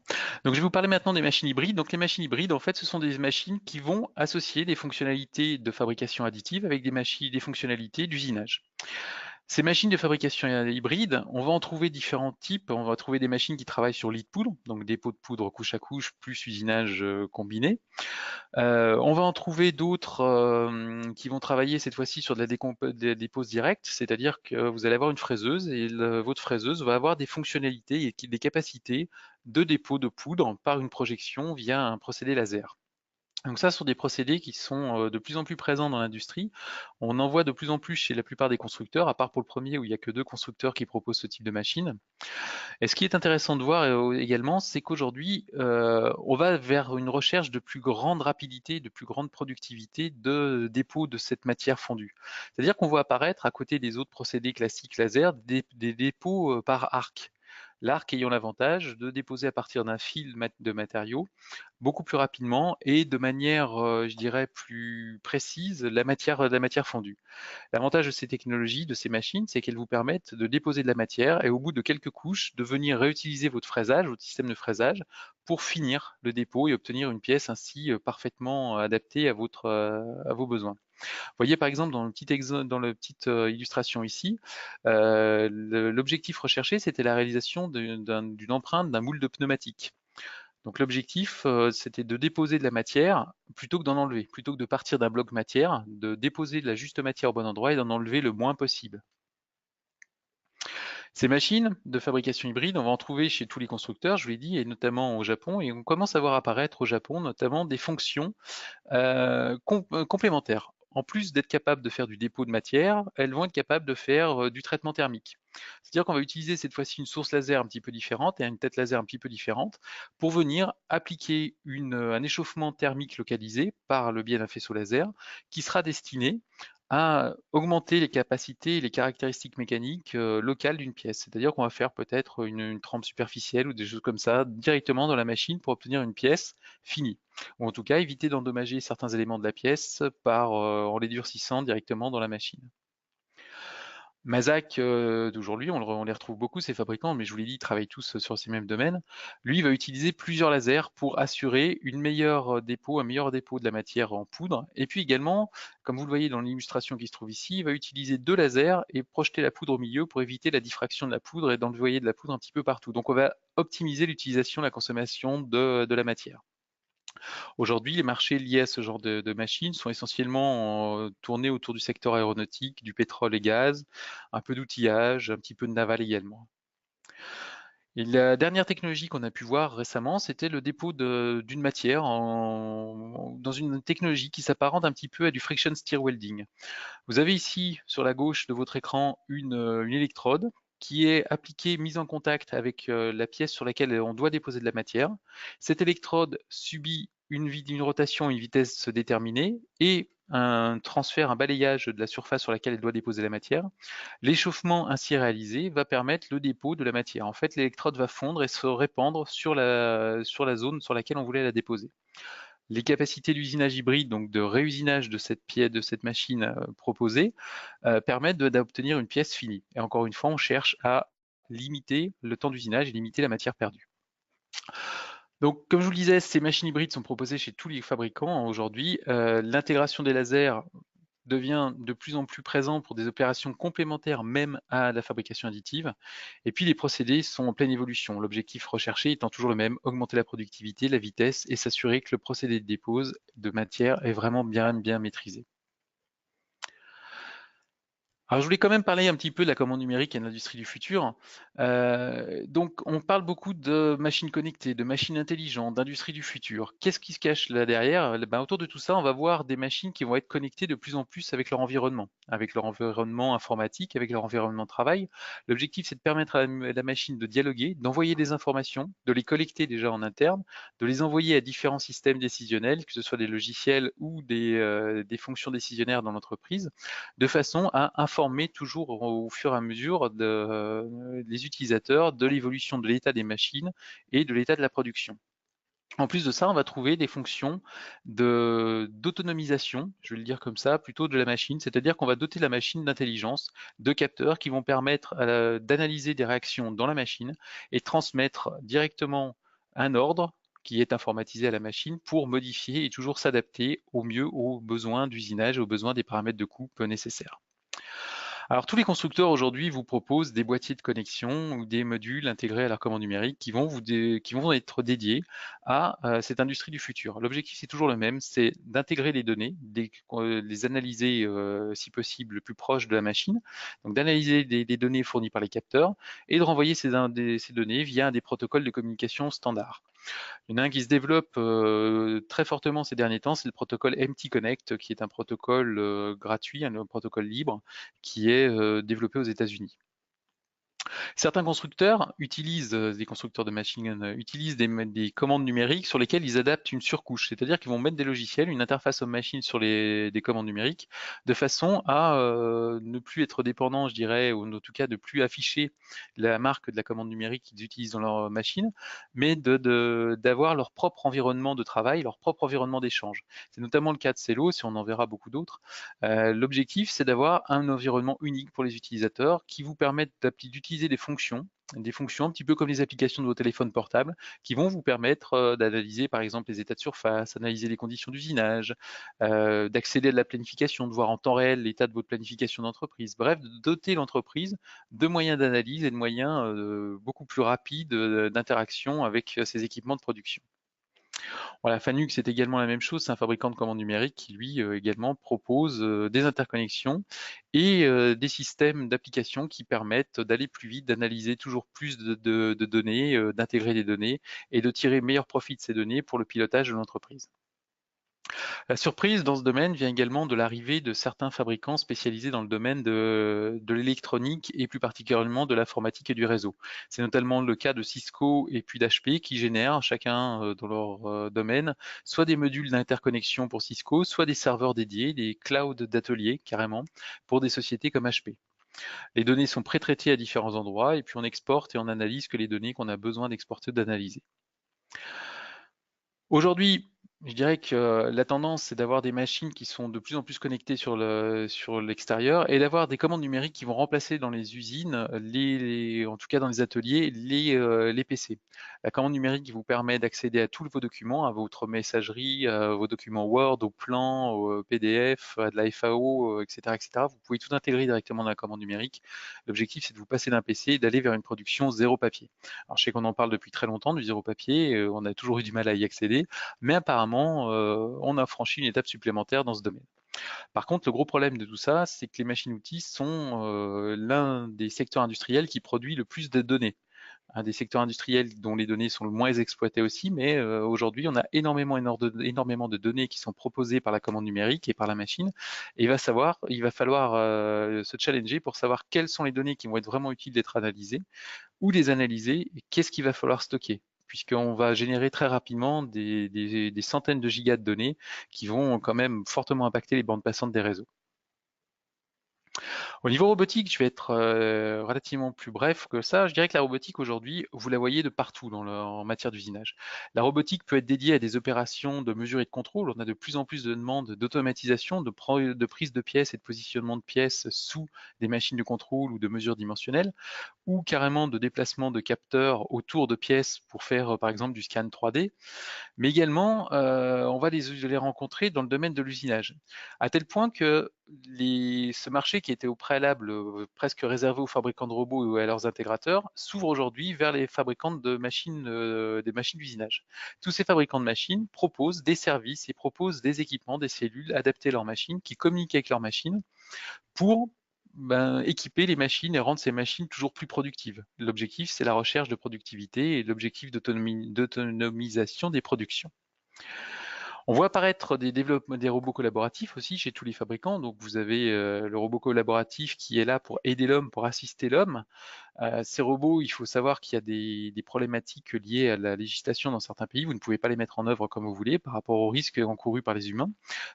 Donc je vais vous parler maintenant des machines hybrides. Donc les machines hybrides, en fait, ce sont des machines qui vont associer des fonctionnalités de fabrication additive avec des fonctionnalités d'usinage. Ces machines de fabrication hybride, on va en trouver différents types. On va trouver des machines qui travaillent sur lit de poudre, donc dépôt de poudre couche à couche plus usinage combiné. On va en trouver d'autres qui vont travailler cette fois-ci sur de la dépose directe, c'est-à-dire que vous allez avoir une fraiseuse et votre fraiseuse va avoir des fonctionnalités et des capacités de dépôt de poudre par une projection via un procédé laser. Donc ça, ce sont des procédés qui sont de plus en plus présents dans l'industrie. On en voit de plus en plus chez la plupart des constructeurs, à part pour le premier où il n'y a que 2 constructeurs qui proposent ce type de machine. Et ce qui est intéressant de voir également, c'est qu'aujourd'hui, on va vers une recherche de plus grande rapidité, de plus grande productivité de dépôt de cette matière fondue. C'est-à-dire qu'on voit apparaître, à côté des autres procédés classiques laser, des dépôts par arc. L'arc ayant l'avantage de déposer à partir d'un fil de matériaux beaucoup plus rapidement et de manière, je dirais, plus précise la matière fondue. L'avantage de ces technologies, de ces machines, c'est qu'elles vous permettent de déposer de la matière et au bout de quelques couches, de venir réutiliser votre fraisage, votre système de fraisage, pour finir le dépôt et obtenir une pièce ainsi parfaitement adaptée à vos besoins. Vous voyez par exemple dans la petite illustration ici, l'objectif recherché, c'était la réalisation d'une empreinte d'un moule de pneumatique. Donc l'objectif, c'était de déposer de la matière plutôt que d'en enlever, plutôt que de partir d'un bloc matière, de déposer de la juste matière au bon endroit et d'en enlever le moins possible. Ces machines de fabrication hybride, on va en trouver chez tous les constructeurs, je vous l'ai dit, et notamment au Japon, et on commence à voir apparaître au Japon notamment des fonctions complémentaires. En plus d'être capable de faire du dépôt de matière, elles vont être capables de faire du traitement thermique. C'est-à-dire qu'on va utiliser cette fois-ci une source laser un petit peu différente et une tête laser un petit peu différente pour venir appliquer un échauffement thermique localisé par le biais d'un faisceau laser qui sera destiné à augmenter les capacités et les caractéristiques mécaniques locales d'une pièce. C'est-à-dire qu'on va faire peut-être une trempe superficielle ou des choses comme ça directement dans la machine pour obtenir une pièce finie. Ou en tout cas éviter d'endommager certains éléments de la pièce en les durcissant directement dans la machine. Mazak d'aujourd'hui, on les retrouve beaucoup, ces fabricants, mais je vous l'ai dit, ils travaillent tous sur ces mêmes domaines. Lui, il va utiliser plusieurs lasers pour assurer un meilleur dépôt de la matière en poudre. Et puis également, comme vous le voyez dans l'illustration qui se trouve ici, il va utiliser 2 lasers et projeter la poudre au milieu pour éviter la diffraction de la poudre et d'envoyer de la poudre un petit peu partout. Donc on va optimiser l'utilisation, la consommation de la matière. Aujourd'hui, les marchés liés à ce genre de machines sont essentiellement tournés autour du secteur aéronautique, du pétrole et gaz, un peu d'outillage, un petit peu de naval également. Et la dernière technologie qu'on a pu voir récemment, c'était le dépôt d'une matière dans une technologie qui s'apparente un petit peu à du friction stir welding. Vous avez ici, sur la gauche de votre écran, une électrode qui est appliquée, mise en contact avec la pièce sur laquelle on doit déposer de la matière. Cette électrode subit une rotation, une vitesse déterminée et un transfert, un balayage de la surface sur laquelle elle doit déposer la matière. L'échauffement ainsi réalisé va permettre le dépôt de la matière. En fait, l'électrode va fondre et se répandre sur la zone sur laquelle on voulait la déposer. Les capacités d'usinage hybride, donc de réusinage de cette pièce, de cette machine proposée, permettent d'obtenir une pièce finie. Et encore une fois, on cherche à limiter le temps d'usinage et limiter la matière perdue. Donc, comme je vous le disais, ces machines hybrides sont proposées chez tous les fabricants aujourd'hui. L'intégration des lasers devient de plus en plus présent pour des opérations complémentaires même à la fabrication additive. Et puis les procédés sont en pleine évolution. L'objectif recherché étant toujours le même, augmenter la productivité, la vitesse et s'assurer que le procédé de dépose de matière est vraiment bien maîtrisé. Alors, je voulais quand même parler un petit peu de la commande numérique et de l'industrie du futur. Donc, on parle beaucoup de machines connectées, de machines intelligentes, d'industrie du futur. Qu'est-ce qui se cache là derrière? Ben, autour de tout ça, on va voir des machines qui vont être connectées de plus en plus avec leur environnement informatique, avec leur environnement de travail. L'objectif, c'est de permettre à la machine de dialoguer, d'envoyer des informations, de les collecter déjà en interne, de les envoyer à différents systèmes décisionnels, que ce soit des logiciels ou des fonctions décisionnaires dans l'entreprise, de façon à informer toujours au fur et à mesure les utilisateurs de l'évolution de l'état des machines et de l'état de la production. En plus de ça, on va trouver des fonctions d'autonomisation, je vais le dire comme ça, plutôt de la machine, c'est-à-dire qu'on va doter la machine d'intelligence, de capteurs qui vont permettre d'analyser des réactions dans la machine et transmettre directement un ordre qui est informatisé à la machine pour modifier et toujours s'adapter au mieux aux besoins d'usinage, aux besoins des paramètres de coupe nécessaires. Alors, tous les constructeurs aujourd'hui vous proposent des boîtiers de connexion ou des modules intégrés à leur commande numérique qui vont être dédiés à cette industrie du futur. L'objectif, c'est toujours le même, c'est d'intégrer les données, les analyser si possible le plus proche de la machine, donc d'analyser des données fournies par les capteurs et de renvoyer ces données via des protocoles de communication standards. Il y en a un qui se développe très fortement ces derniers temps, c'est le protocole MT Connect, qui est un protocole gratuit, un protocole libre, qui est développé aux États-Unis. Certains constructeurs utilisent, des constructeurs de machines, utilisent des commandes numériques sur lesquelles ils adaptent une surcouche, c'est-à-dire qu'ils vont mettre des logiciels, une interface homme-machine sur des commandes numériques, de façon à ne plus être dépendant, je dirais, ou en tout cas de plus afficher la marque de la commande numérique qu'ils utilisent dans leur machine, mais d'avoir leur propre environnement de travail, leur propre environnement d'échange. C'est notamment le cas de Cello, si on en verra beaucoup d'autres. L'objectif, c'est d'avoir un environnement unique pour les utilisateurs qui vous permettent d'utiliser des fonctions un petit peu comme les applications de vos téléphones portables, qui vont vous permettre d'analyser par exemple les états de surface, analyser les conditions d'usinage, d'accéder à de la planification, de voir en temps réel l'état de votre planification d'entreprise. Bref, de doter l'entreprise de moyens d'analyse et de moyens beaucoup plus rapides d'interaction avec ces équipements de production. Voilà, Fanuc, c'est également la même chose, c'est un fabricant de commandes numériques qui, lui, également propose des interconnexions et des systèmes d'application qui permettent d'aller plus vite, d'analyser toujours plus de données, d'intégrer des données et de tirer meilleur profit de ces données pour le pilotage de l'entreprise. La surprise dans ce domaine vient également de l'arrivée de certains fabricants spécialisés dans le domaine de l'électronique et plus particulièrement de l'informatique et du réseau. C'est notamment le cas de Cisco et puis d'HP qui génèrent chacun dans leur domaine soit des modules d'interconnexion pour Cisco, soit des serveurs dédiés, des clouds d'ateliers carrément pour des sociétés comme HP. Les données sont pré-traitées à différents endroits et puis on exporte et on analyse que les données qu'on a besoin d'exporter ou d'analyser. Aujourd'hui, je dirais que la tendance, c'est d'avoir des machines qui sont de plus en plus connectées sur l'extérieur et d'avoir des commandes numériques qui vont remplacer dans les usines, en tout cas dans les ateliers, les PC. La commande numérique vous permet d'accéder à tous vos documents, à votre messagerie, à vos documents Word, aux plans, aux PDF, à de la FAO, etc., etc. Vous pouvez tout intégrer directement dans la commande numérique. L'objectif, c'est de vous passer d'un PC et d'aller vers une production zéro papier. Alors, je sais qu'on en parle depuis très longtemps du zéro papier, on a toujours eu du mal à y accéder, mais apparemment, on a franchi une étape supplémentaire dans ce domaine. Par contre, le gros problème de tout ça, c'est que les machines-outils sont l'un des secteurs industriels qui produit le plus de données. Un des secteurs industriels dont les données sont le moins exploitées aussi, mais aujourd'hui, on a énormément de données qui sont proposées par la commande numérique et par la machine. Et il va falloir se challenger pour savoir quelles sont les données qui vont être vraiment utiles d'être analysées, ou les analyser, et qu'est-ce qu'il va falloir stocker. puisqu'on va générer très rapidement des centaines de gigas de données qui vont quand même fortement impacter les bandes passantes des réseaux. Au niveau robotique, je vais être relativement plus bref que ça. Je dirais que la robotique aujourd'hui, vous la voyez de partout en matière d'usinage. La robotique peut être dédiée à des opérations de mesure et de contrôle. On a de plus en plus de demandes d'automatisation, de prise de pièces et de positionnement de pièces sous des machines de contrôle ou de mesure dimensionnelle, ou carrément de déplacement de capteurs autour de pièces pour faire par exemple du scan 3D. Mais également, on va les rencontrer dans le domaine de l'usinage, à tel point que ce marché qui était au préalable presque réservé aux fabricants de robots et à leurs intégrateurs s'ouvre aujourd'hui vers les fabricants de machines, des machines d'usinage. Tous ces fabricants de machines proposent des services et proposent des équipements, des cellules adaptées à leurs machines, qui communiquent avec leurs machines pour équiper les machines et rendre ces machines toujours plus productives. L'objectif, c'est la recherche de productivité et l'objectif d'autonomisation des productions. On voit apparaître des robots collaboratifs aussi chez tous les fabricants. Donc vous avez le robot collaboratif qui est là pour aider l'homme, pour assister l'homme. Ces robots, il faut savoir qu'il y a des problématiques liées à la législation dans certains pays. Vous ne pouvez pas les mettre en œuvre comme vous voulez par rapport aux risques encourus par les humains.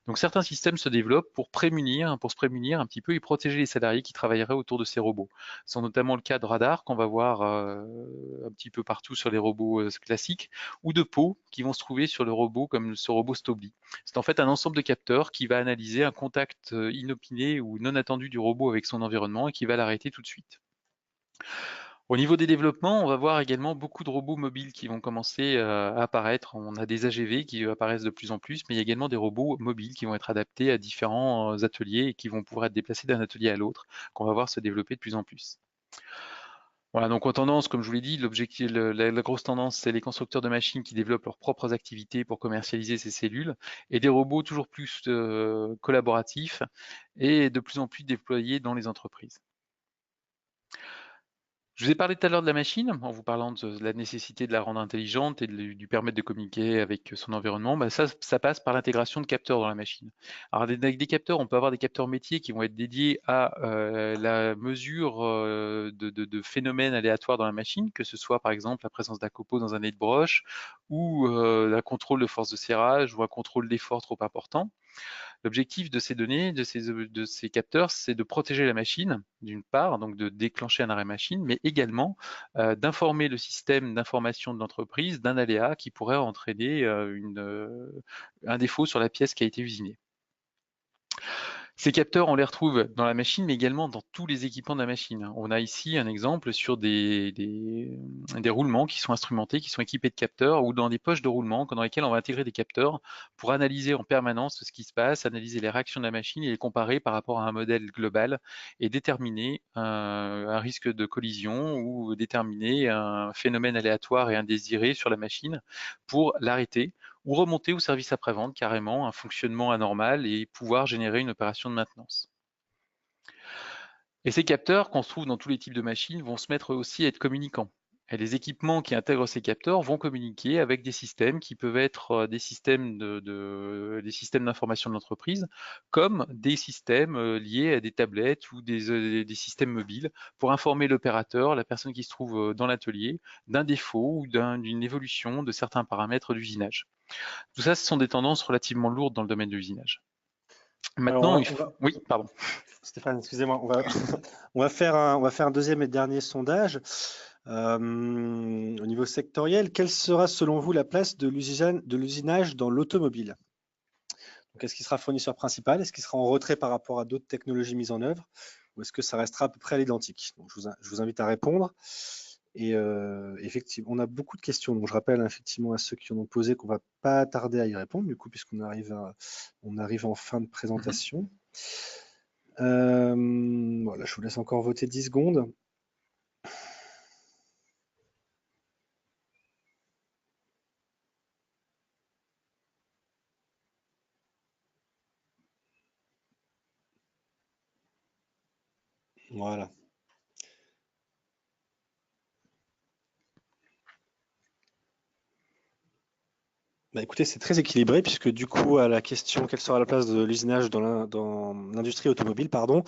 Donc certains systèmes se développent pour se prémunir un petit peu et protéger les salariés qui travailleraient autour de ces robots. C'est notamment le cas de radars qu'on va voir un petit peu partout sur les robots classiques, ou de pots qui vont se trouver sur le robot comme ce robot Stobli. C'est en fait un ensemble de capteurs qui va analyser un contact inopiné ou non attendu du robot avec son environnement et qui va l'arrêter tout de suite. Au niveau des développements, on va voir également beaucoup de robots mobiles qui vont commencer à apparaître. On a des AGV qui apparaissent de plus en plus, mais il y a également des robots mobiles qui vont être adaptés à différents ateliers et qui vont pouvoir être déplacés d'un atelier à l'autre, qu'on va voir se développer de plus en plus. Voilà, donc en tendance, comme je vous l'ai dit, la grosse tendance, c'est les constructeurs de machines qui développent leurs propres activités pour commercialiser ces cellules, et des robots toujours plus collaboratifs et de plus en plus déployés dans les entreprises. Je vous ai parlé tout à l'heure de la machine, en vous parlant de la nécessité de la rendre intelligente et de lui permettre de communiquer avec son environnement. Ça passe par l'intégration de capteurs dans la machine. Alors, avec des capteurs, on peut avoir des capteurs métiers qui vont être dédiés à la mesure de phénomènes aléatoires dans la machine, que ce soit par exemple la présence d'un copeau dans un nez de broche, ou un contrôle de force de serrage, ou un contrôle d'effort trop important. L'objectif de ces données, de ces capteurs, c'est de protéger la machine, d'une part, donc de déclencher un arrêt machine, mais également d'informer le système d'information de l'entreprise d'un aléa qui pourrait entraîner un défaut sur la pièce qui a été usinée. Ces capteurs, on les retrouve dans la machine, mais également dans tous les équipements de la machine. On a ici un exemple sur des roulements qui sont instrumentés, qui sont équipés de capteurs, ou dans des poches de roulement dans lesquelles on va intégrer des capteurs pour analyser en permanence ce qui se passe, analyser les réactions de la machine et les comparer par rapport à un modèle global et déterminer un risque de collision ou déterminer un phénomène aléatoire et indésiré sur la machine pour l'arrêter, ou remonter au service après-vente carrément un fonctionnement anormal et pouvoir générer une opération de maintenance. Et ces capteurs qu'on se trouve dans tous les types de machines vont se mettre aussi à être communicants. Et les équipements qui intègrent ces capteurs vont communiquer avec des systèmes qui peuvent être des systèmes d'information de l'entreprise, comme des systèmes liés à des tablettes ou des systèmes mobiles pour informer l'opérateur, la personne qui se trouve dans l'atelier, d'un défaut ou d'une évolution de certains paramètres d'usinage. Tout ça, ce sont des tendances relativement lourdes dans le domaine de l'usinage. Maintenant, oui, pardon. Stéphane, excusez-moi, on va faire un deuxième et dernier sondage. Au niveau sectoriel, quelle sera selon vous la place de l'usinage dans l'automobile? Est-ce qu'il sera fournisseur principal? Est-ce qu'il sera en retrait par rapport à d'autres technologies mises en œuvre? Ou est-ce que ça restera à peu près à l'identique? Je vous invite à répondre. Et effectivement, on a beaucoup de questions. Donc, je rappelle effectivement à ceux qui en ont posé qu'on ne va pas tarder à y répondre, du coup, puisqu'on arrive en fin de présentation. Voilà, je vous laisse encore voter 10 secondes. Voilà. Bah écoutez, c'est très équilibré puisque du coup, à la question quelle sera la place de l'usinage dans l'industrie automobile, pardon,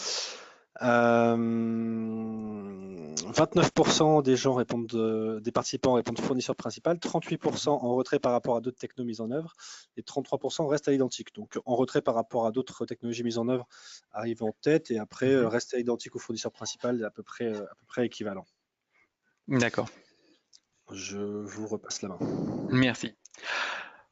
29% des gens répondent, des participants répondent fournisseur principal, 38% en retrait par rapport à d'autres technos mises en œuvre et 33% restent à l'identique. Donc en retrait par rapport à d'autres technologies mises en œuvre arrive en tête et après reste à l'identique au fournisseur principal à peu près équivalent. D'accord. Je vous repasse la main. Merci.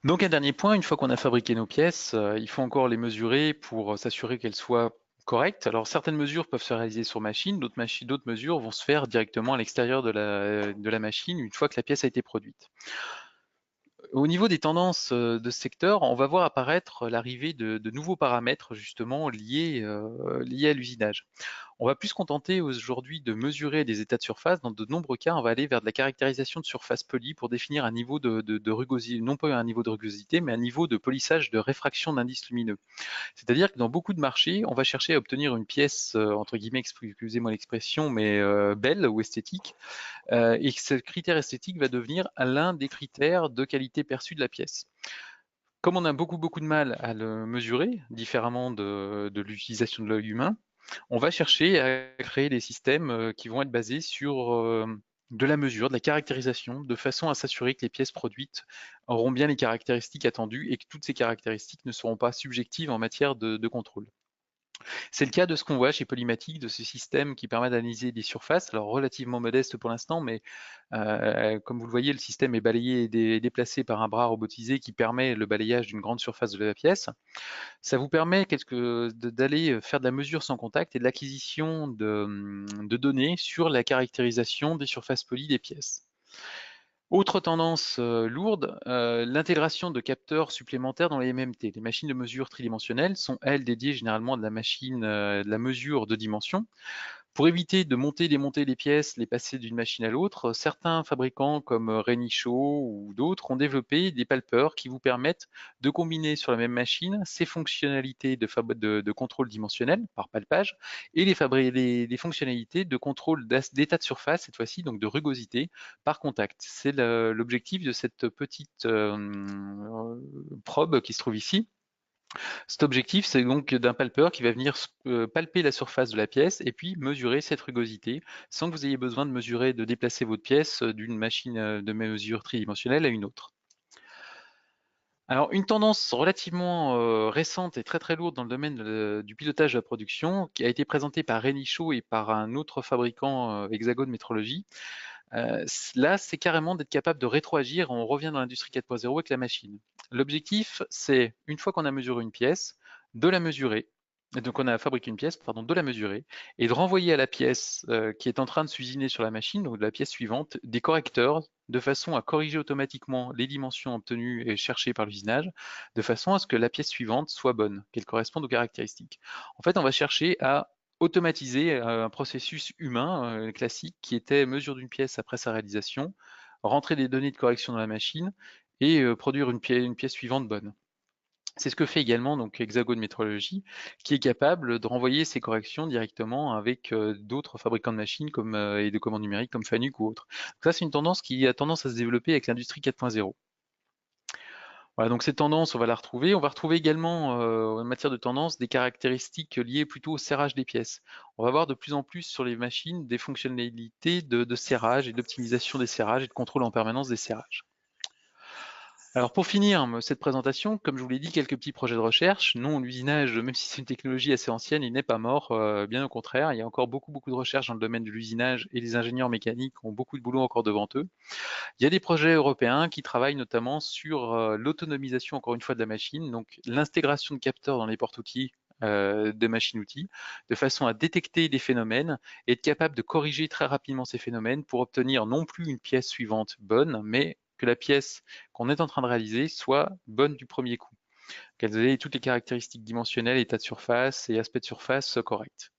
Donc un dernier point, une fois qu'on a fabriqué nos pièces, il faut encore les mesurer pour s'assurer qu'elles soient correctes. Alors certaines mesures peuvent se réaliser sur machine, d'autres mesures vont se faire directement à l'extérieur de la machine une fois que la pièce a été produite. Au niveau des tendances de ce secteur, on va voir apparaître l'arrivée de nouveaux paramètres justement liés à l'usinage. On va plus se contenter aujourd'hui de mesurer des états de surface. Dans de nombreux cas, on va aller vers de la caractérisation de surface polie pour définir un niveau de rugosité, non pas un niveau de rugosité, mais un niveau de polissage de réfraction d'indice lumineux. C'est-à-dire que dans beaucoup de marchés, on va chercher à obtenir une pièce, entre guillemets, excusez-moi l'expression, mais belle ou esthétique, et que ce critère esthétique va devenir l'un des critères de qualité perçue de la pièce. Comme on a beaucoup de mal à le mesurer, différemment de l'utilisation de l'œil humain, on va chercher à créer des systèmes qui vont être basés sur de la mesure, de la caractérisation, de façon à s'assurer que les pièces produites auront bien les caractéristiques attendues et que toutes ces caractéristiques ne seront pas subjectives en matière de contrôle. C'est le cas de ce qu'on voit chez Polymatic, de ce système qui permet d'analyser des surfaces, alors relativement modeste pour l'instant, mais comme vous le voyez, le système est balayé et déplacé par un bras robotisé qui permet le balayage d'une grande surface de la pièce. Ça vous permet d'aller faire de la mesure sans contact et de l'acquisition de données sur la caractérisation des surfaces polies des pièces. Autre tendance lourde, l'intégration de capteurs supplémentaires dans les MMT. Les machines de mesure tridimensionnelles sont, elles, dédiées généralement à de la mesure de dimension. Pour éviter de monter, démonter les pièces, les passer d'une machine à l'autre, certains fabricants comme Renishaw ou d'autres ont développé des palpeurs qui vous permettent de combiner sur la même machine ces fonctionnalités de contrôle dimensionnel par palpage et les fonctionnalités de contrôle d'état de surface, cette fois-ci donc de rugosité, par contact. C'est l'objectif de cette petite probe qui se trouve ici. Cet objectif, c'est donc d'un palpeur qui va venir palper la surface de la pièce et puis mesurer cette rugosité sans que vous ayez besoin de déplacer votre pièce d'une machine de mesure tridimensionnelle à une autre. Alors, une tendance relativement récente et très lourde dans le domaine du pilotage de la production, qui a été présentée par Renishaw et par un autre fabricant, Hexagon Métrologie, là, c'est carrément d'être capable de rétroagir. On revient dans l'industrie 4.0 avec la machine. L'objectif, c'est, une fois qu'on a mesuré une pièce, de la mesurer. Donc on a fabriqué une pièce, pardon, de la mesurer et de renvoyer à la pièce qui est en train de s'usiner sur la machine, donc de la pièce suivante, des correcteurs de façon à corriger automatiquement les dimensions obtenues et cherchées par l'usinage, de façon à ce que la pièce suivante soit bonne, qu'elle corresponde aux caractéristiques. En fait, on va chercher à automatiser un processus humain classique qui était mesure d'une pièce après sa réalisation, rentrer des données de correction dans la machine et produire une pièce suivante bonne. C'est ce que fait également donc Hexagon Métrologie, qui est capable de renvoyer ces corrections directement avec d'autres fabricants de machines et de commandes numériques comme Fanuc ou autres. Donc ça, c'est une tendance qui a tendance à se développer avec l'industrie 4.0. Voilà, donc cette tendance, on va la retrouver. On va retrouver également en matière de tendance des caractéristiques liées plutôt au serrage des pièces. On va voir de plus en plus sur les machines des fonctionnalités de serrage et d'optimisation des serrages et de contrôle en permanence des serrages. Alors pour finir cette présentation, comme je vous l'ai dit, quelques petits projets de recherche. Non, l'usinage, même si c'est une technologie assez ancienne, il n'est pas mort, bien au contraire. Il y a encore beaucoup de recherches dans le domaine de l'usinage et les ingénieurs mécaniques ont beaucoup de boulot encore devant eux. Il y a des projets européens qui travaillent notamment sur l'autonomisation, encore une fois, de la machine, donc l'intégration de capteurs dans les porte-outils de machines-outils, de façon à détecter des phénomènes et être capable de corriger très rapidement ces phénomènes pour obtenir non plus une pièce suivante bonne, mais que la pièce qu'on est en train de réaliser soit bonne du premier coup, qu'elle ait toutes les caractéristiques dimensionnelles, état de surface et aspect de surface corrects.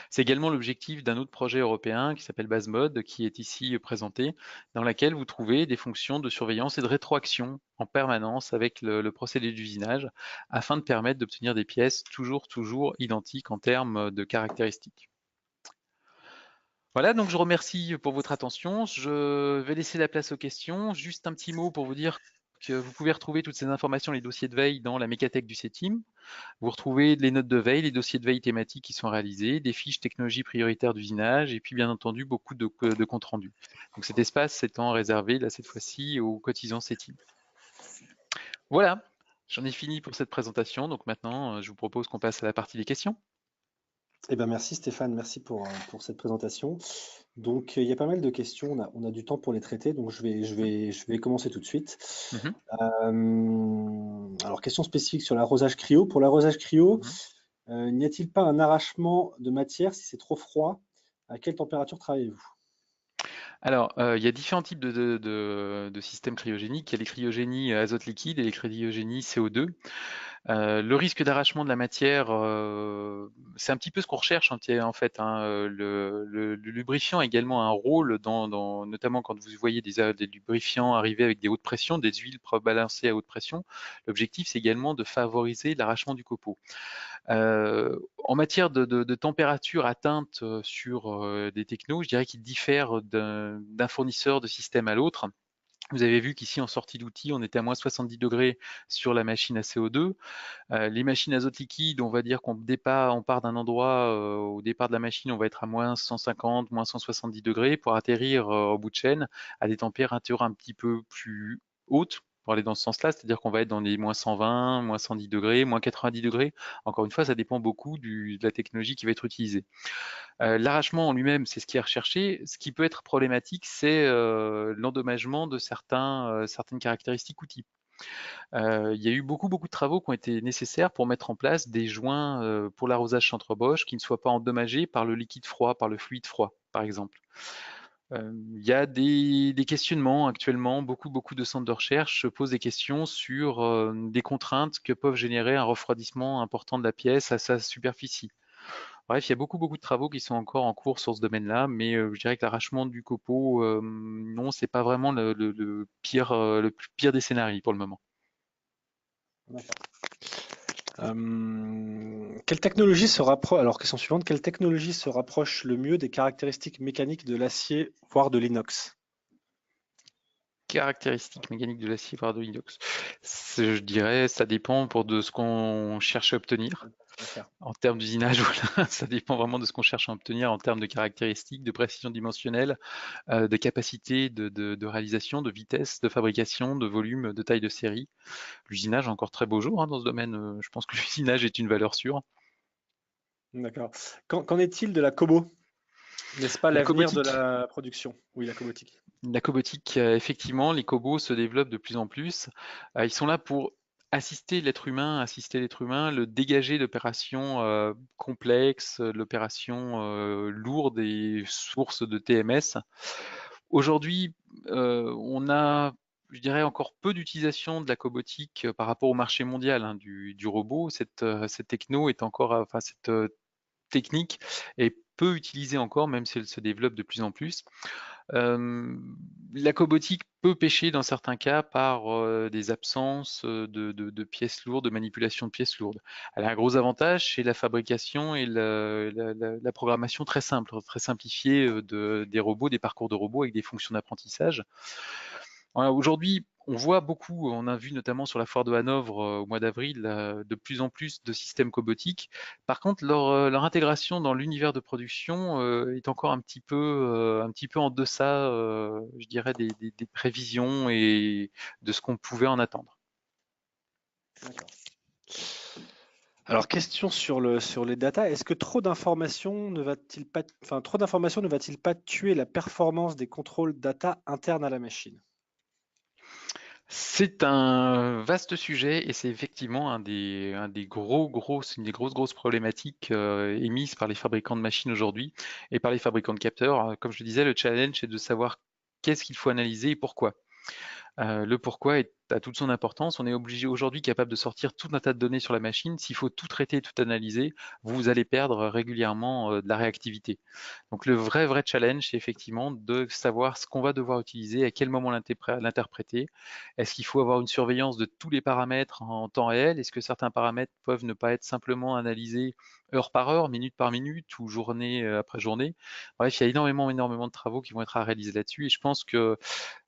C'est également l'objectif d'un autre projet européen qui s'appelle BaseMode, qui est ici présenté, dans laquelle vous trouvez des fonctions de surveillance et de rétroaction en permanence avec le procédé d'usinage, afin de permettre d'obtenir des pièces toujours identiques en termes de caractéristiques. Voilà, donc je remercie pour votre attention. Je vais laisser la place aux questions. Juste un petit mot pour vous dire vous pouvez retrouver toutes ces informations, les dossiers de veille dans la mécathèque du CETIM. Vous retrouvez les notes de veille, les dossiers de veille thématiques qui sont réalisés, des fiches technologies prioritaires d'usinage et puis bien entendu beaucoup de comptes rendus. Donc cet espace étant réservé là cette fois-ci aux cotisants CETIM. Voilà, j'en ai fini pour cette présentation. Donc maintenant, je vous propose qu'on passe à la partie des questions. Eh ben, merci Stéphane, merci pour cette présentation. Donc, il y a pas mal de questions, on a du temps pour les traiter, donc je vais commencer tout de suite. Mhm, Alors, question spécifique sur l'arrosage cryo. Pour l'arrosage cryo, mhm. n'y a-t-il pas un arrachement de matière si c'est trop froid? À quelle température travaillez-vous? Alors, il y a différents types de systèmes cryogéniques. Il y a les cryogénies azote liquide et les cryogénies CO2. Le risque d'arrachement de la matière, c'est un petit peu ce qu'on recherche en fait, hein. Le lubrifiant a également un rôle notamment quand vous voyez des lubrifiants arriver avec des hautes pressions, des huiles balancées à haute pression. L'objectif, c'est également de favoriser l'arrachement du copeau. En matière de température atteinte sur des technos, je dirais qu'ils diffèrent d'un fournisseur de système à l'autre. Vous avez vu qu'ici, en sortie d'outil, on était à moins 70 degrés sur la machine à CO2. Les machines azote liquide, on va dire on part d'un endroit, au départ de la machine, on va être à moins 150, moins 170 degrés pour atterrir au bout de chaîne à des températures un petit peu plus hautes pour aller dans ce sens-là, c'est-à-dire qu'on va être dans les moins 120, moins 110 degrés, moins 90 degrés. Encore une fois, ça dépend beaucoup de la technologie qui va être utilisée. L'arrachement en lui-même, c'est ce qui est recherché. Ce qui peut être problématique, c'est l'endommagement de certaines caractéristiques outils. Il y a eu beaucoup de travaux qui ont été nécessaires pour mettre en place des joints pour l'arrosage centre Bosch qui ne soient pas endommagés par le liquide froid, par le fluide froid, par exemple. Il y a des questionnements actuellement, beaucoup de centres de recherche se posent des questions sur des contraintes que peuvent générer un refroidissement important de la pièce à sa superficie. Bref, il y a beaucoup de travaux qui sont encore en cours sur ce domaine-là, mais je dirais que l'arrachement du copeau, non, c'est pas vraiment le plus pire des scénarios pour le moment. Quelle technologie se rapproche, alors question suivante, quelle technologie se rapproche le mieux des caractéristiques mécaniques de l'acier, voire de l'inox? Caractéristiques mécaniques de l'acier, voire de l'inox. Je dirais, ça dépend de ce qu'on cherche à obtenir. D'accord. En termes d'usinage, voilà, ça dépend vraiment de ce qu'on cherche à obtenir en termes de caractéristiques, de précision dimensionnelle, de capacité de réalisation, de vitesse, de fabrication, de volume, de taille de série. L'usinage a encore très beau jour hein, dans ce domaine. Je pense que l'usinage est une valeur sûre. D'accord. Qu'en est-il de la Kobo? N'est-ce pas La l'avenir de cobotique. la production? Oui, la cobotique. La cobotique, effectivement, les cobots se développent de plus en plus. Ils sont là pour assister l'être humain, le dégager d'opérations complexes, d'opérations lourdes et sources de TMS. Aujourd'hui, on a, je dirais, encore peu d'utilisation de la cobotique par rapport au marché mondial hein, du robot. Cette techno est encore, enfin cette technique est peu utilisée encore, même si elle se développe de plus en plus. Euh, la cobotique peut pêcher dans certains cas par des absences de pièces lourdes, de manipulation de pièces lourdes. Elle a un gros avantage, c'est la fabrication et la programmation très simple, très simplifiée des robots, des parcours de robots avec des fonctions d'apprentissage. Voilà, aujourd'hui, on voit beaucoup, on a vu notamment sur la foire de Hanovre au mois d'avril, de plus en plus de systèmes cobotiques. Par contre, leur intégration dans l'univers de production est encore un petit peu en deçà, je dirais, des prévisions et de ce qu'on pouvait en attendre. D'accord. Alors, question sur les data. Est-ce que trop d'informations ne va-t-il pas tuer la performance des contrôles data internes à la machine? C'est un vaste sujet et c'est effectivement c'est une des grosses problématiques émises par les fabricants de machines aujourd'hui et par les fabricants de capteurs. Comme je le disais, le challenge est de savoir qu'est-ce qu'il faut analyser et pourquoi. Le pourquoi a toute son importance. On est obligé aujourd'hui capable de sortir tout un tas de données sur la machine. S'il faut tout traiter, tout analyser, vous allez perdre régulièrement de la réactivité. Donc le vrai challenge, c'est effectivement de savoir ce qu'on va devoir utiliser, à quel moment l'interpréter. Est-ce qu'il faut avoir une surveillance de tous les paramètres en temps réel? Est-ce que certains paramètres peuvent ne pas être simplement analysés heure par heure, minute par minute ou journée après journée. Bref, il y a énormément, énormément de travaux qui vont être à réaliser là-dessus et je pense que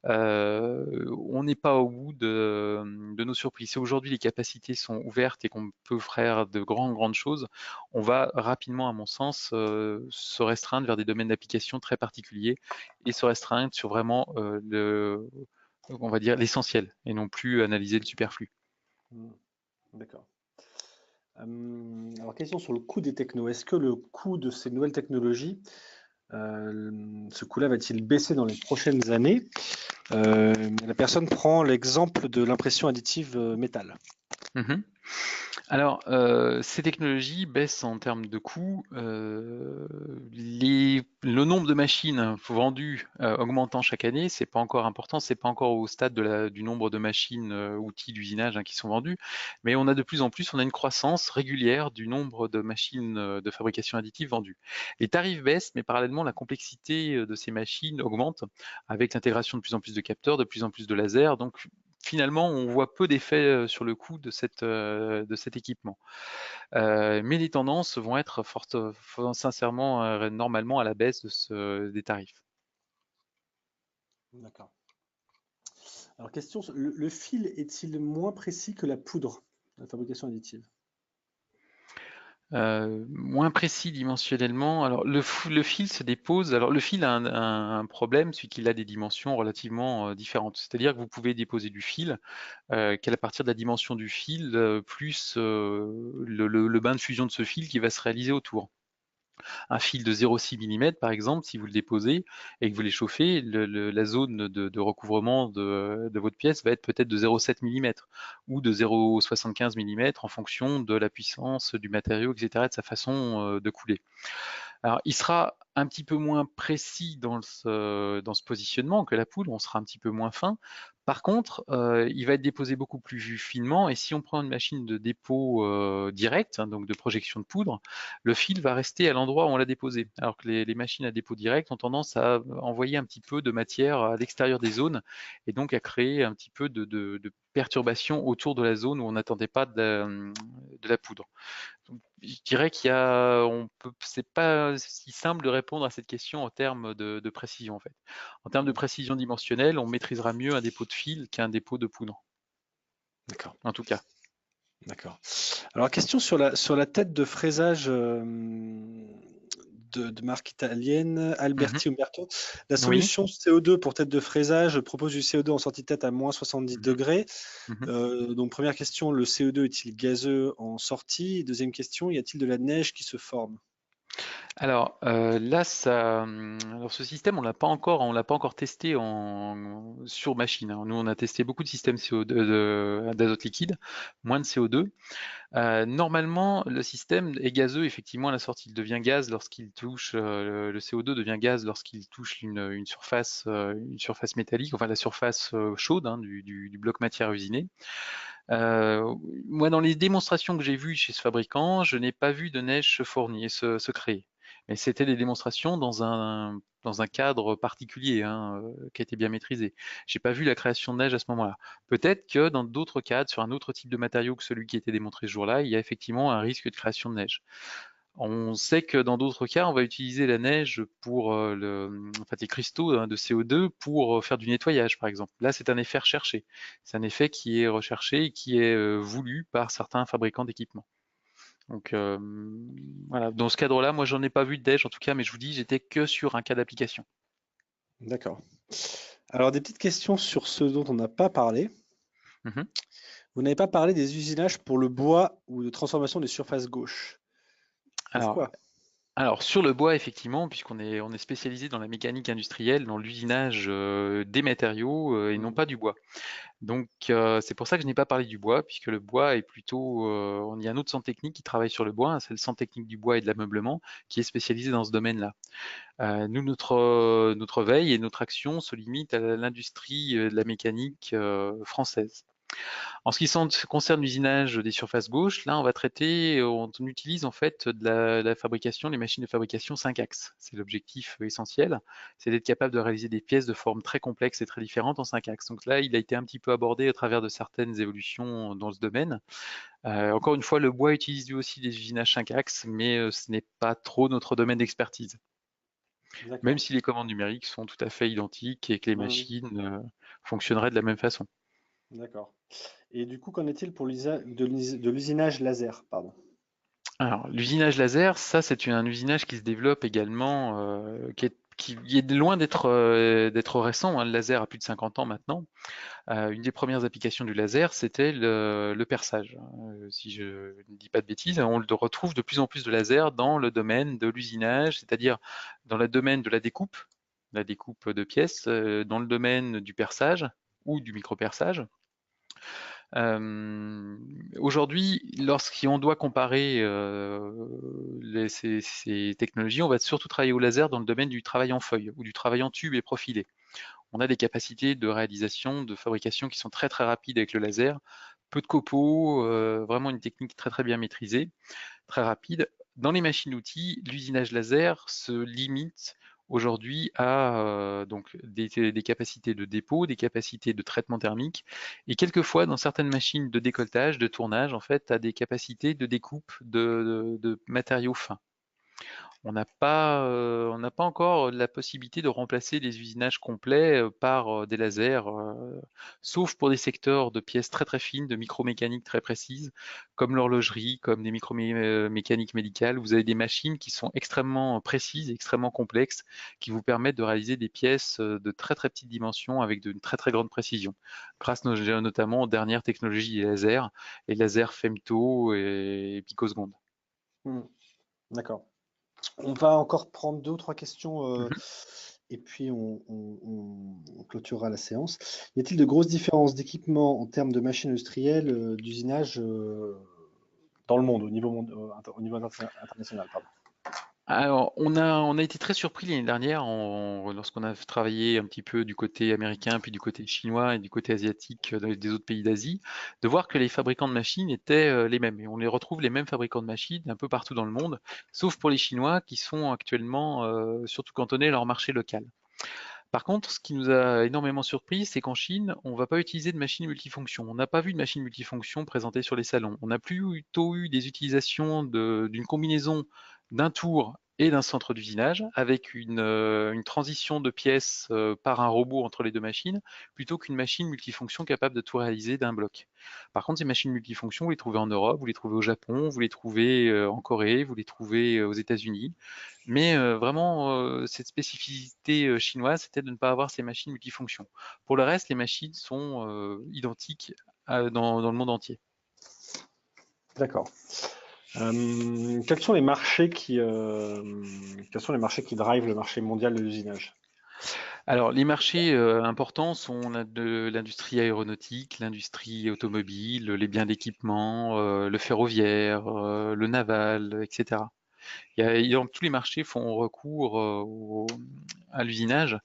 on n'est pas au bout de nos surprises. Si aujourd'hui les capacités sont ouvertes et qu'on peut faire de grandes choses, on va rapidement, à mon sens, se restreindre vers des domaines d'application très particuliers et se restreindre sur vraiment on va dire l'essentiel et non plus analyser le superflu. Hmm, d'accord. Alors, question sur le coût des technos. Est-ce que le coût de ces nouvelles technologies, ce coût-là va-t-il baisser dans les prochaines années? La personne prend l'exemple de l'impression additive métal. Mhm. Alors, ces technologies baissent en termes de coûts. Le nombre de machines vendues augmentant chaque année, c'est pas encore important, c'est pas encore au stade du nombre de machines, outils d'usinage qui sont vendus, mais on a de plus en plus, on a une croissance régulière du nombre de machines de fabrication additive vendues. Les tarifs baissent, mais parallèlement, la complexité de ces machines augmente avec l'intégration de plus en plus de capteurs, de plus en plus de lasers. Donc, finalement, on voit peu d'effets sur le coût de cet équipement. Mais les tendances vont être sincèrement, normalement à la baisse des tarifs. D'accord. Alors, question, le fil est-il moins précis que la poudre, la fabrication additive? Moins précis dimensionnellement. Alors le fil se dépose. Alors le fil a un problème, c'est qu'il a des dimensions relativement différentes. C'est-à-dire que vous pouvez déposer du fil qu'à partir de la dimension du fil plus le bain de fusion de ce fil qui va se réaliser autour. Un fil de 0,6 mm, par exemple, si vous le déposez et que vous l'échauffez, la zone de recouvrement de votre pièce va être peut-être de 0,7 mm ou de 0,75 mm en fonction de la puissance du matériau, etc., de sa façon de couler. Alors, il sera un petit peu moins précis dans ce positionnement que la poudre, on sera un petit peu moins fin. Par contre, il va être déposé beaucoup plus finement et si on prend une machine de dépôt direct, donc de projection de poudre, le fil va rester à l'endroit où on l'a déposé. Alors que les machines à dépôt direct ont tendance à envoyer un petit peu de matière à l'extérieur des zones et donc à créer un petit peu de perturbation autour de la zone où on n'attendait pas de la poudre. Donc, je dirais c'est pas si simple de répondre à cette question en termes de précision en fait. En termes de précision dimensionnelle, on maîtrisera mieux un dépôt de fil qu'un dépôt de poudre, D'accord, en tout cas. d'accord. Alors, question sur la tête de fraisage de marque italienne, Mhm. Alberti Umberto. La Oui. solution CO2 pour tête de fraisage propose du CO2 en sortie de tête à moins 70 Mhm. degrés. Mhm. Donc, première question, le CO2 est-il gazeux en sortie? Deuxième question, y a-t-il de la neige qui se forme? Alors là, alors ce système, on l'a pas encore testé sur machine, hein. Nous, on a testé beaucoup de systèmes CO2, d'azote liquide, moins de CO2. Normalement, le système est gazeux, effectivement, à la sortie. Il devient gaz lorsqu'il touche, le CO2 devient gaz lorsqu'il touche une surface métallique, enfin la surface chaude du bloc matière usinée. Euh, Moi, dans les démonstrations que j'ai vues chez ce fabricant, je n'ai pas vu de neige se fournir, se créer. Mais c'était des démonstrations dans un cadre particulier qui a été bien maîtrisé. J'ai pas vu la création de neige à ce moment-là. Peut-être que dans d'autres cadres, sur un autre type de matériau que celui qui a été démontré ce jour-là, il y a effectivement un risque de création de neige. On sait que dans d'autres cas, on va utiliser la neige pour enfin, des cristaux de CO2 pour faire du nettoyage, par exemple. Là, c'est un effet recherché. C'est un effet qui est recherché et qui est voulu par certains fabricants d'équipements. Donc voilà, dans ce cadre-là, moi, j'en ai pas vu de neige en tout cas, mais je vous dis, j'étais que sur un cas d'application. D'accord. Alors, des petites questions sur ce dont on n'a pas parlé. Mhm. Vous n'avez pas parlé des usinages pour le bois ou de transformation des surfaces gauches. Alors, Pourquoi? Alors sur le bois, effectivement, on est spécialisé dans la mécanique industrielle, dans l'usinage des matériaux et non Hmm, pas du bois. Donc c'est pour ça que je n'ai pas parlé du bois, puisque le bois est plutôt, il y a un autre centre technique qui travaille sur le bois, hein, c'est le centre technique du bois et de l'ameublement, qui est spécialisé dans ce domaine-là. Nous, notre veille et notre action se limitent à l'industrie de la mécanique française. En ce qui concerne l'usinage des surfaces gauches, là, on utilise en fait de la fabrication, les machines de fabrication 5 axes. C'est l'objectif essentiel, c'est d'être capable de réaliser des pièces de formes très complexes et très différentes en 5 axes. Donc là, il a été un petit peu abordé à travers de certaines évolutions dans ce domaine. Encore une fois, le bois utilise lui aussi des usinages 5 axes, mais ce n'est pas trop notre domaine d'expertise. Même D'accord. si les commandes numériques sont tout à fait identiques et que les Mhm. machines fonctionneraient de la même façon. D'accord. Et du coup, qu'en est-il pour de l'usinage laser, pardon. Alors, l'usinage laser, ça, c'est un usinage qui se développe également, qui est loin d'être récent, hein. Le laser a plus de 50 ans maintenant. Une des premières applications du laser, c'était le perçage. Si je ne dis pas de bêtises, on le retrouve de plus en plus de laser dans le domaine de l'usinage, c'est-à-dire dans le domaine de la découpe de pièces, dans le domaine du perçage ou du micro-perçage. Euh, Aujourd'hui, lorsqu'on doit comparer ces technologies, on va surtout travailler au laser dans le domaine du travail en feuille ou du travail en tube et profilé. On a des capacités de réalisation, de fabrication qui sont très très rapides avec le laser, peu de copeaux, vraiment une technique très très bien maîtrisée, très rapide. Dans les machines-outils, l'usinage laser se limite aujourd'hui à donc des capacités de dépôt, des capacités de traitement thermique, et quelquefois dans certaines machines de décolletage, de tournage, en fait, à des capacités de découpe de matériaux fins. On n'a pas encore la possibilité de remplacer les usinages complets par des lasers, sauf pour des secteurs de pièces très très fines, de micromécanique très précises, comme l'horlogerie, comme des micromécaniques médicales. Vous avez des machines qui sont extrêmement précises, extrêmement complexes, qui vous permettent de réaliser des pièces de très très petites dimensions avec de très très grande précision, grâce notamment aux dernières technologies des lasers, les lasers femto et picosecondes. Mhm. D'accord. On va encore prendre deux ou trois questions Mhm. et puis on clôturera la séance. Y a-t-il de grosses différences d'équipement en termes de machines industrielles, d'usinage dans le monde, au niveau international, pardon. Alors, on a été très surpris l'année dernière lorsqu'on a travaillé un petit peu du côté américain, puis du côté chinois et du côté asiatique dans des autres pays d'Asie, de voir que les fabricants de machines étaient les mêmes. Et on les retrouve les mêmes fabricants de machines un peu partout dans le monde, sauf pour les Chinois qui sont actuellement surtout cantonnés à leur marché local. Par contre, ce qui nous a énormément surpris, c'est qu'en Chine, on ne va pas utiliser de machines multifonctions. On n'a pas vu de machines multifonctions présentées sur les salons. On a plutôt eu des utilisations d'une combinaison d'un tour et d'un centre d'usinage avec une transition de pièces par un robot entre les deux machines, plutôt qu'une machine multifonction capable de tout réaliser d'un bloc. Par contre, ces machines multifonctions, vous les trouvez en Europe, vous les trouvez au Japon, vous les trouvez en Corée, vous les trouvez aux États-Unis. Mais vraiment, cette spécificité chinoise, c'était de ne pas avoir ces machines multifonctions. Pour le reste, les machines sont identiques dans le monde entier. D'accord. Quels sont les marchés quels sont les marchés qui drivent le marché mondial de l'usinage? Alors, les marchés importants sont de l'industrie aéronautique, l'industrie automobile, les biens d'équipement, le ferroviaire, le naval, etc. Donc, tous les marchés font recours à l'usinage.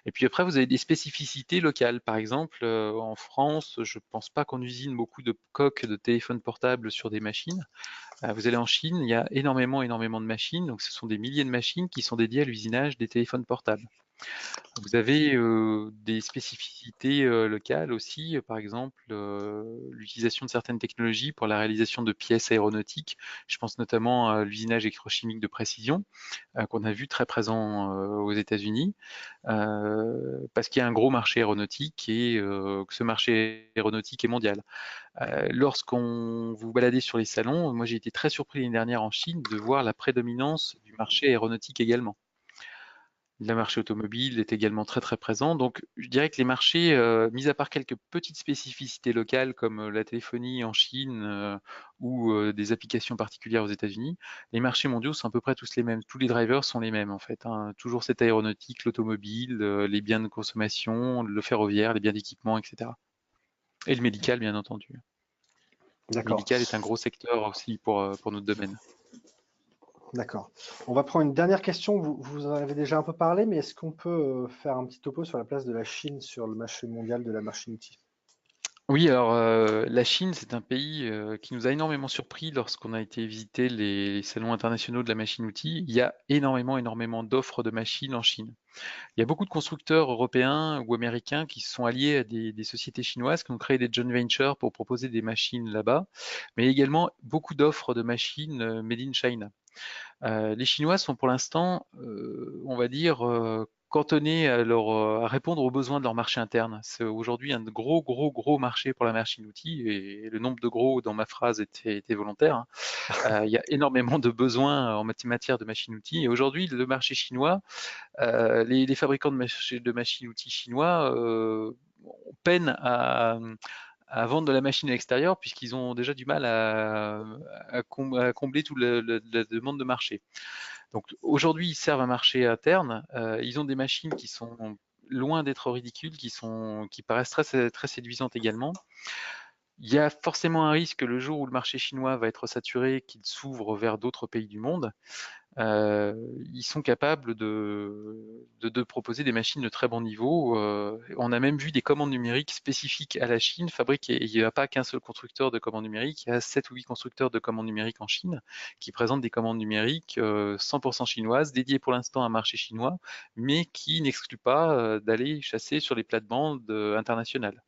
Et puis après, vous avez des spécificités locales. Par exemple, en France, je ne pense pas qu'on usine beaucoup de coques de téléphones portables sur des machines. Vous allez en Chine, il y a énormément de machines. Donc, ce sont des milliers de machines qui sont dédiées à l'usinage des téléphones portables. Vous avez des spécificités locales aussi, par exemple l'utilisation de certaines technologies pour la réalisation de pièces aéronautiques. Je pense notamment à l'usinage électrochimique de précision qu'on a vu très présent aux États-Unis, parce qu'il y a un gros marché aéronautique et que ce marché aéronautique est mondial. Lorsqu'on vous baladez sur les salons, moi j'ai été très surpris l'année dernière en Chine de voir la prédominance du marché aéronautique également. Le marché automobile est également très très présent. Donc je dirais que les marchés, mis à part quelques petites spécificités locales comme la téléphonie en Chine ou des applications particulières aux États-Unis, les marchés mondiaux sont à peu près tous les mêmes. Tous les drivers sont les mêmes en fait, hein. Toujours cette aéronautique, l'automobile, les biens de consommation, le ferroviaire, les biens d'équipement, etc. Et le médical, bien entendu. Le D'accord, médical est un gros secteur aussi pour notre domaine. d'accord. On va prendre une dernière question. Vous en avez déjà un peu parlé, mais est-ce qu'on peut faire un petit topo sur la place de la Chine sur le marché mondial de la machine-outil? Oui, alors la Chine, c'est un pays qui nous a énormément surpris lorsqu'on a été visiter les salons internationaux de la machine-outil. Il y a énormément d'offres de machines en Chine. Il y a beaucoup de constructeurs européens ou américains qui se sont alliés à des sociétés chinoises qui ont créé des joint ventures pour proposer des machines là-bas, mais également beaucoup d'offres de machines made in China. Les Chinois sont pour l'instant, on va dire, cantonnés à répondre aux besoins de leur marché interne. C'est aujourd'hui un gros marché pour la machine-outil et le nombre de gros dans ma phrase était volontaire, hein. Il y a énormément de besoins en matière de machine-outils et aujourd'hui, le marché chinois, les fabricants de machines-outils chinois peinent à vendre de la machine à l'extérieur puisqu'ils ont déjà du mal à combler toute la demande de marché. Donc aujourd'hui, ils servent un marché interne. Ils ont des machines qui sont loin d'être ridicules, qui paraissent très séduisantes également. Il y a forcément un risque le jour où le marché chinois va être saturé, qu'il s'ouvre vers d'autres pays du monde. Ils sont capables de proposer des machines de très bon niveau. On a même vu des commandes numériques spécifiques à la Chine fabriquées. Il n'y a pas qu'un seul constructeur de commandes numériques, il y a 7 ou 8 constructeurs de commandes numériques en Chine qui présentent des commandes numériques 100% chinoises, dédiées pour l'instant à un marché chinois, mais qui n'excluent pas d'aller chasser sur les plates-bandes internationales.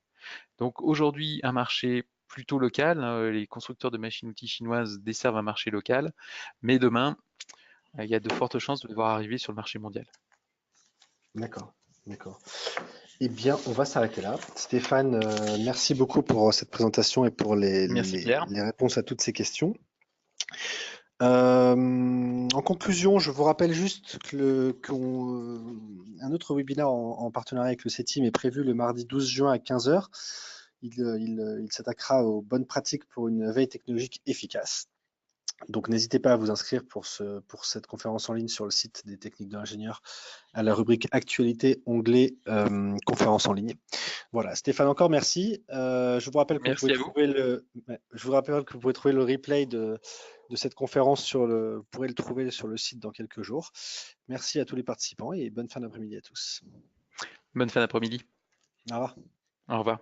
Donc aujourd'hui, un marché plutôt local, les constructeurs de machines-outils chinoises desservent un marché local, mais demain, il y a de fortes chances de le voir arriver sur le marché mondial. D'accord, d'accord. Eh bien, on va s'arrêter là. Stéphane, merci beaucoup pour cette présentation et pour Merci Pierre. les réponses à toutes ces questions. En conclusion, je vous rappelle juste un autre webinaire en partenariat avec le CETIM est prévu le mardi 12 juin à 15 heures. Il s'attaquera aux bonnes pratiques pour une veille technologique efficace. Donc, n'hésitez pas à vous inscrire pour cette conférence en ligne sur le site des techniques de l'ingénieur à la rubrique Actualité, onglet conférence en ligne. Voilà, Stéphane, encore merci. Je vous rappelle que vous Merci pouvez à vous. trouver le replay de cette conférence vous pourrez le trouver sur le site dans quelques jours. Merci à tous les participants et bonne fin d'après-midi à tous. Bonne fin d'après-midi. Au revoir. Au revoir.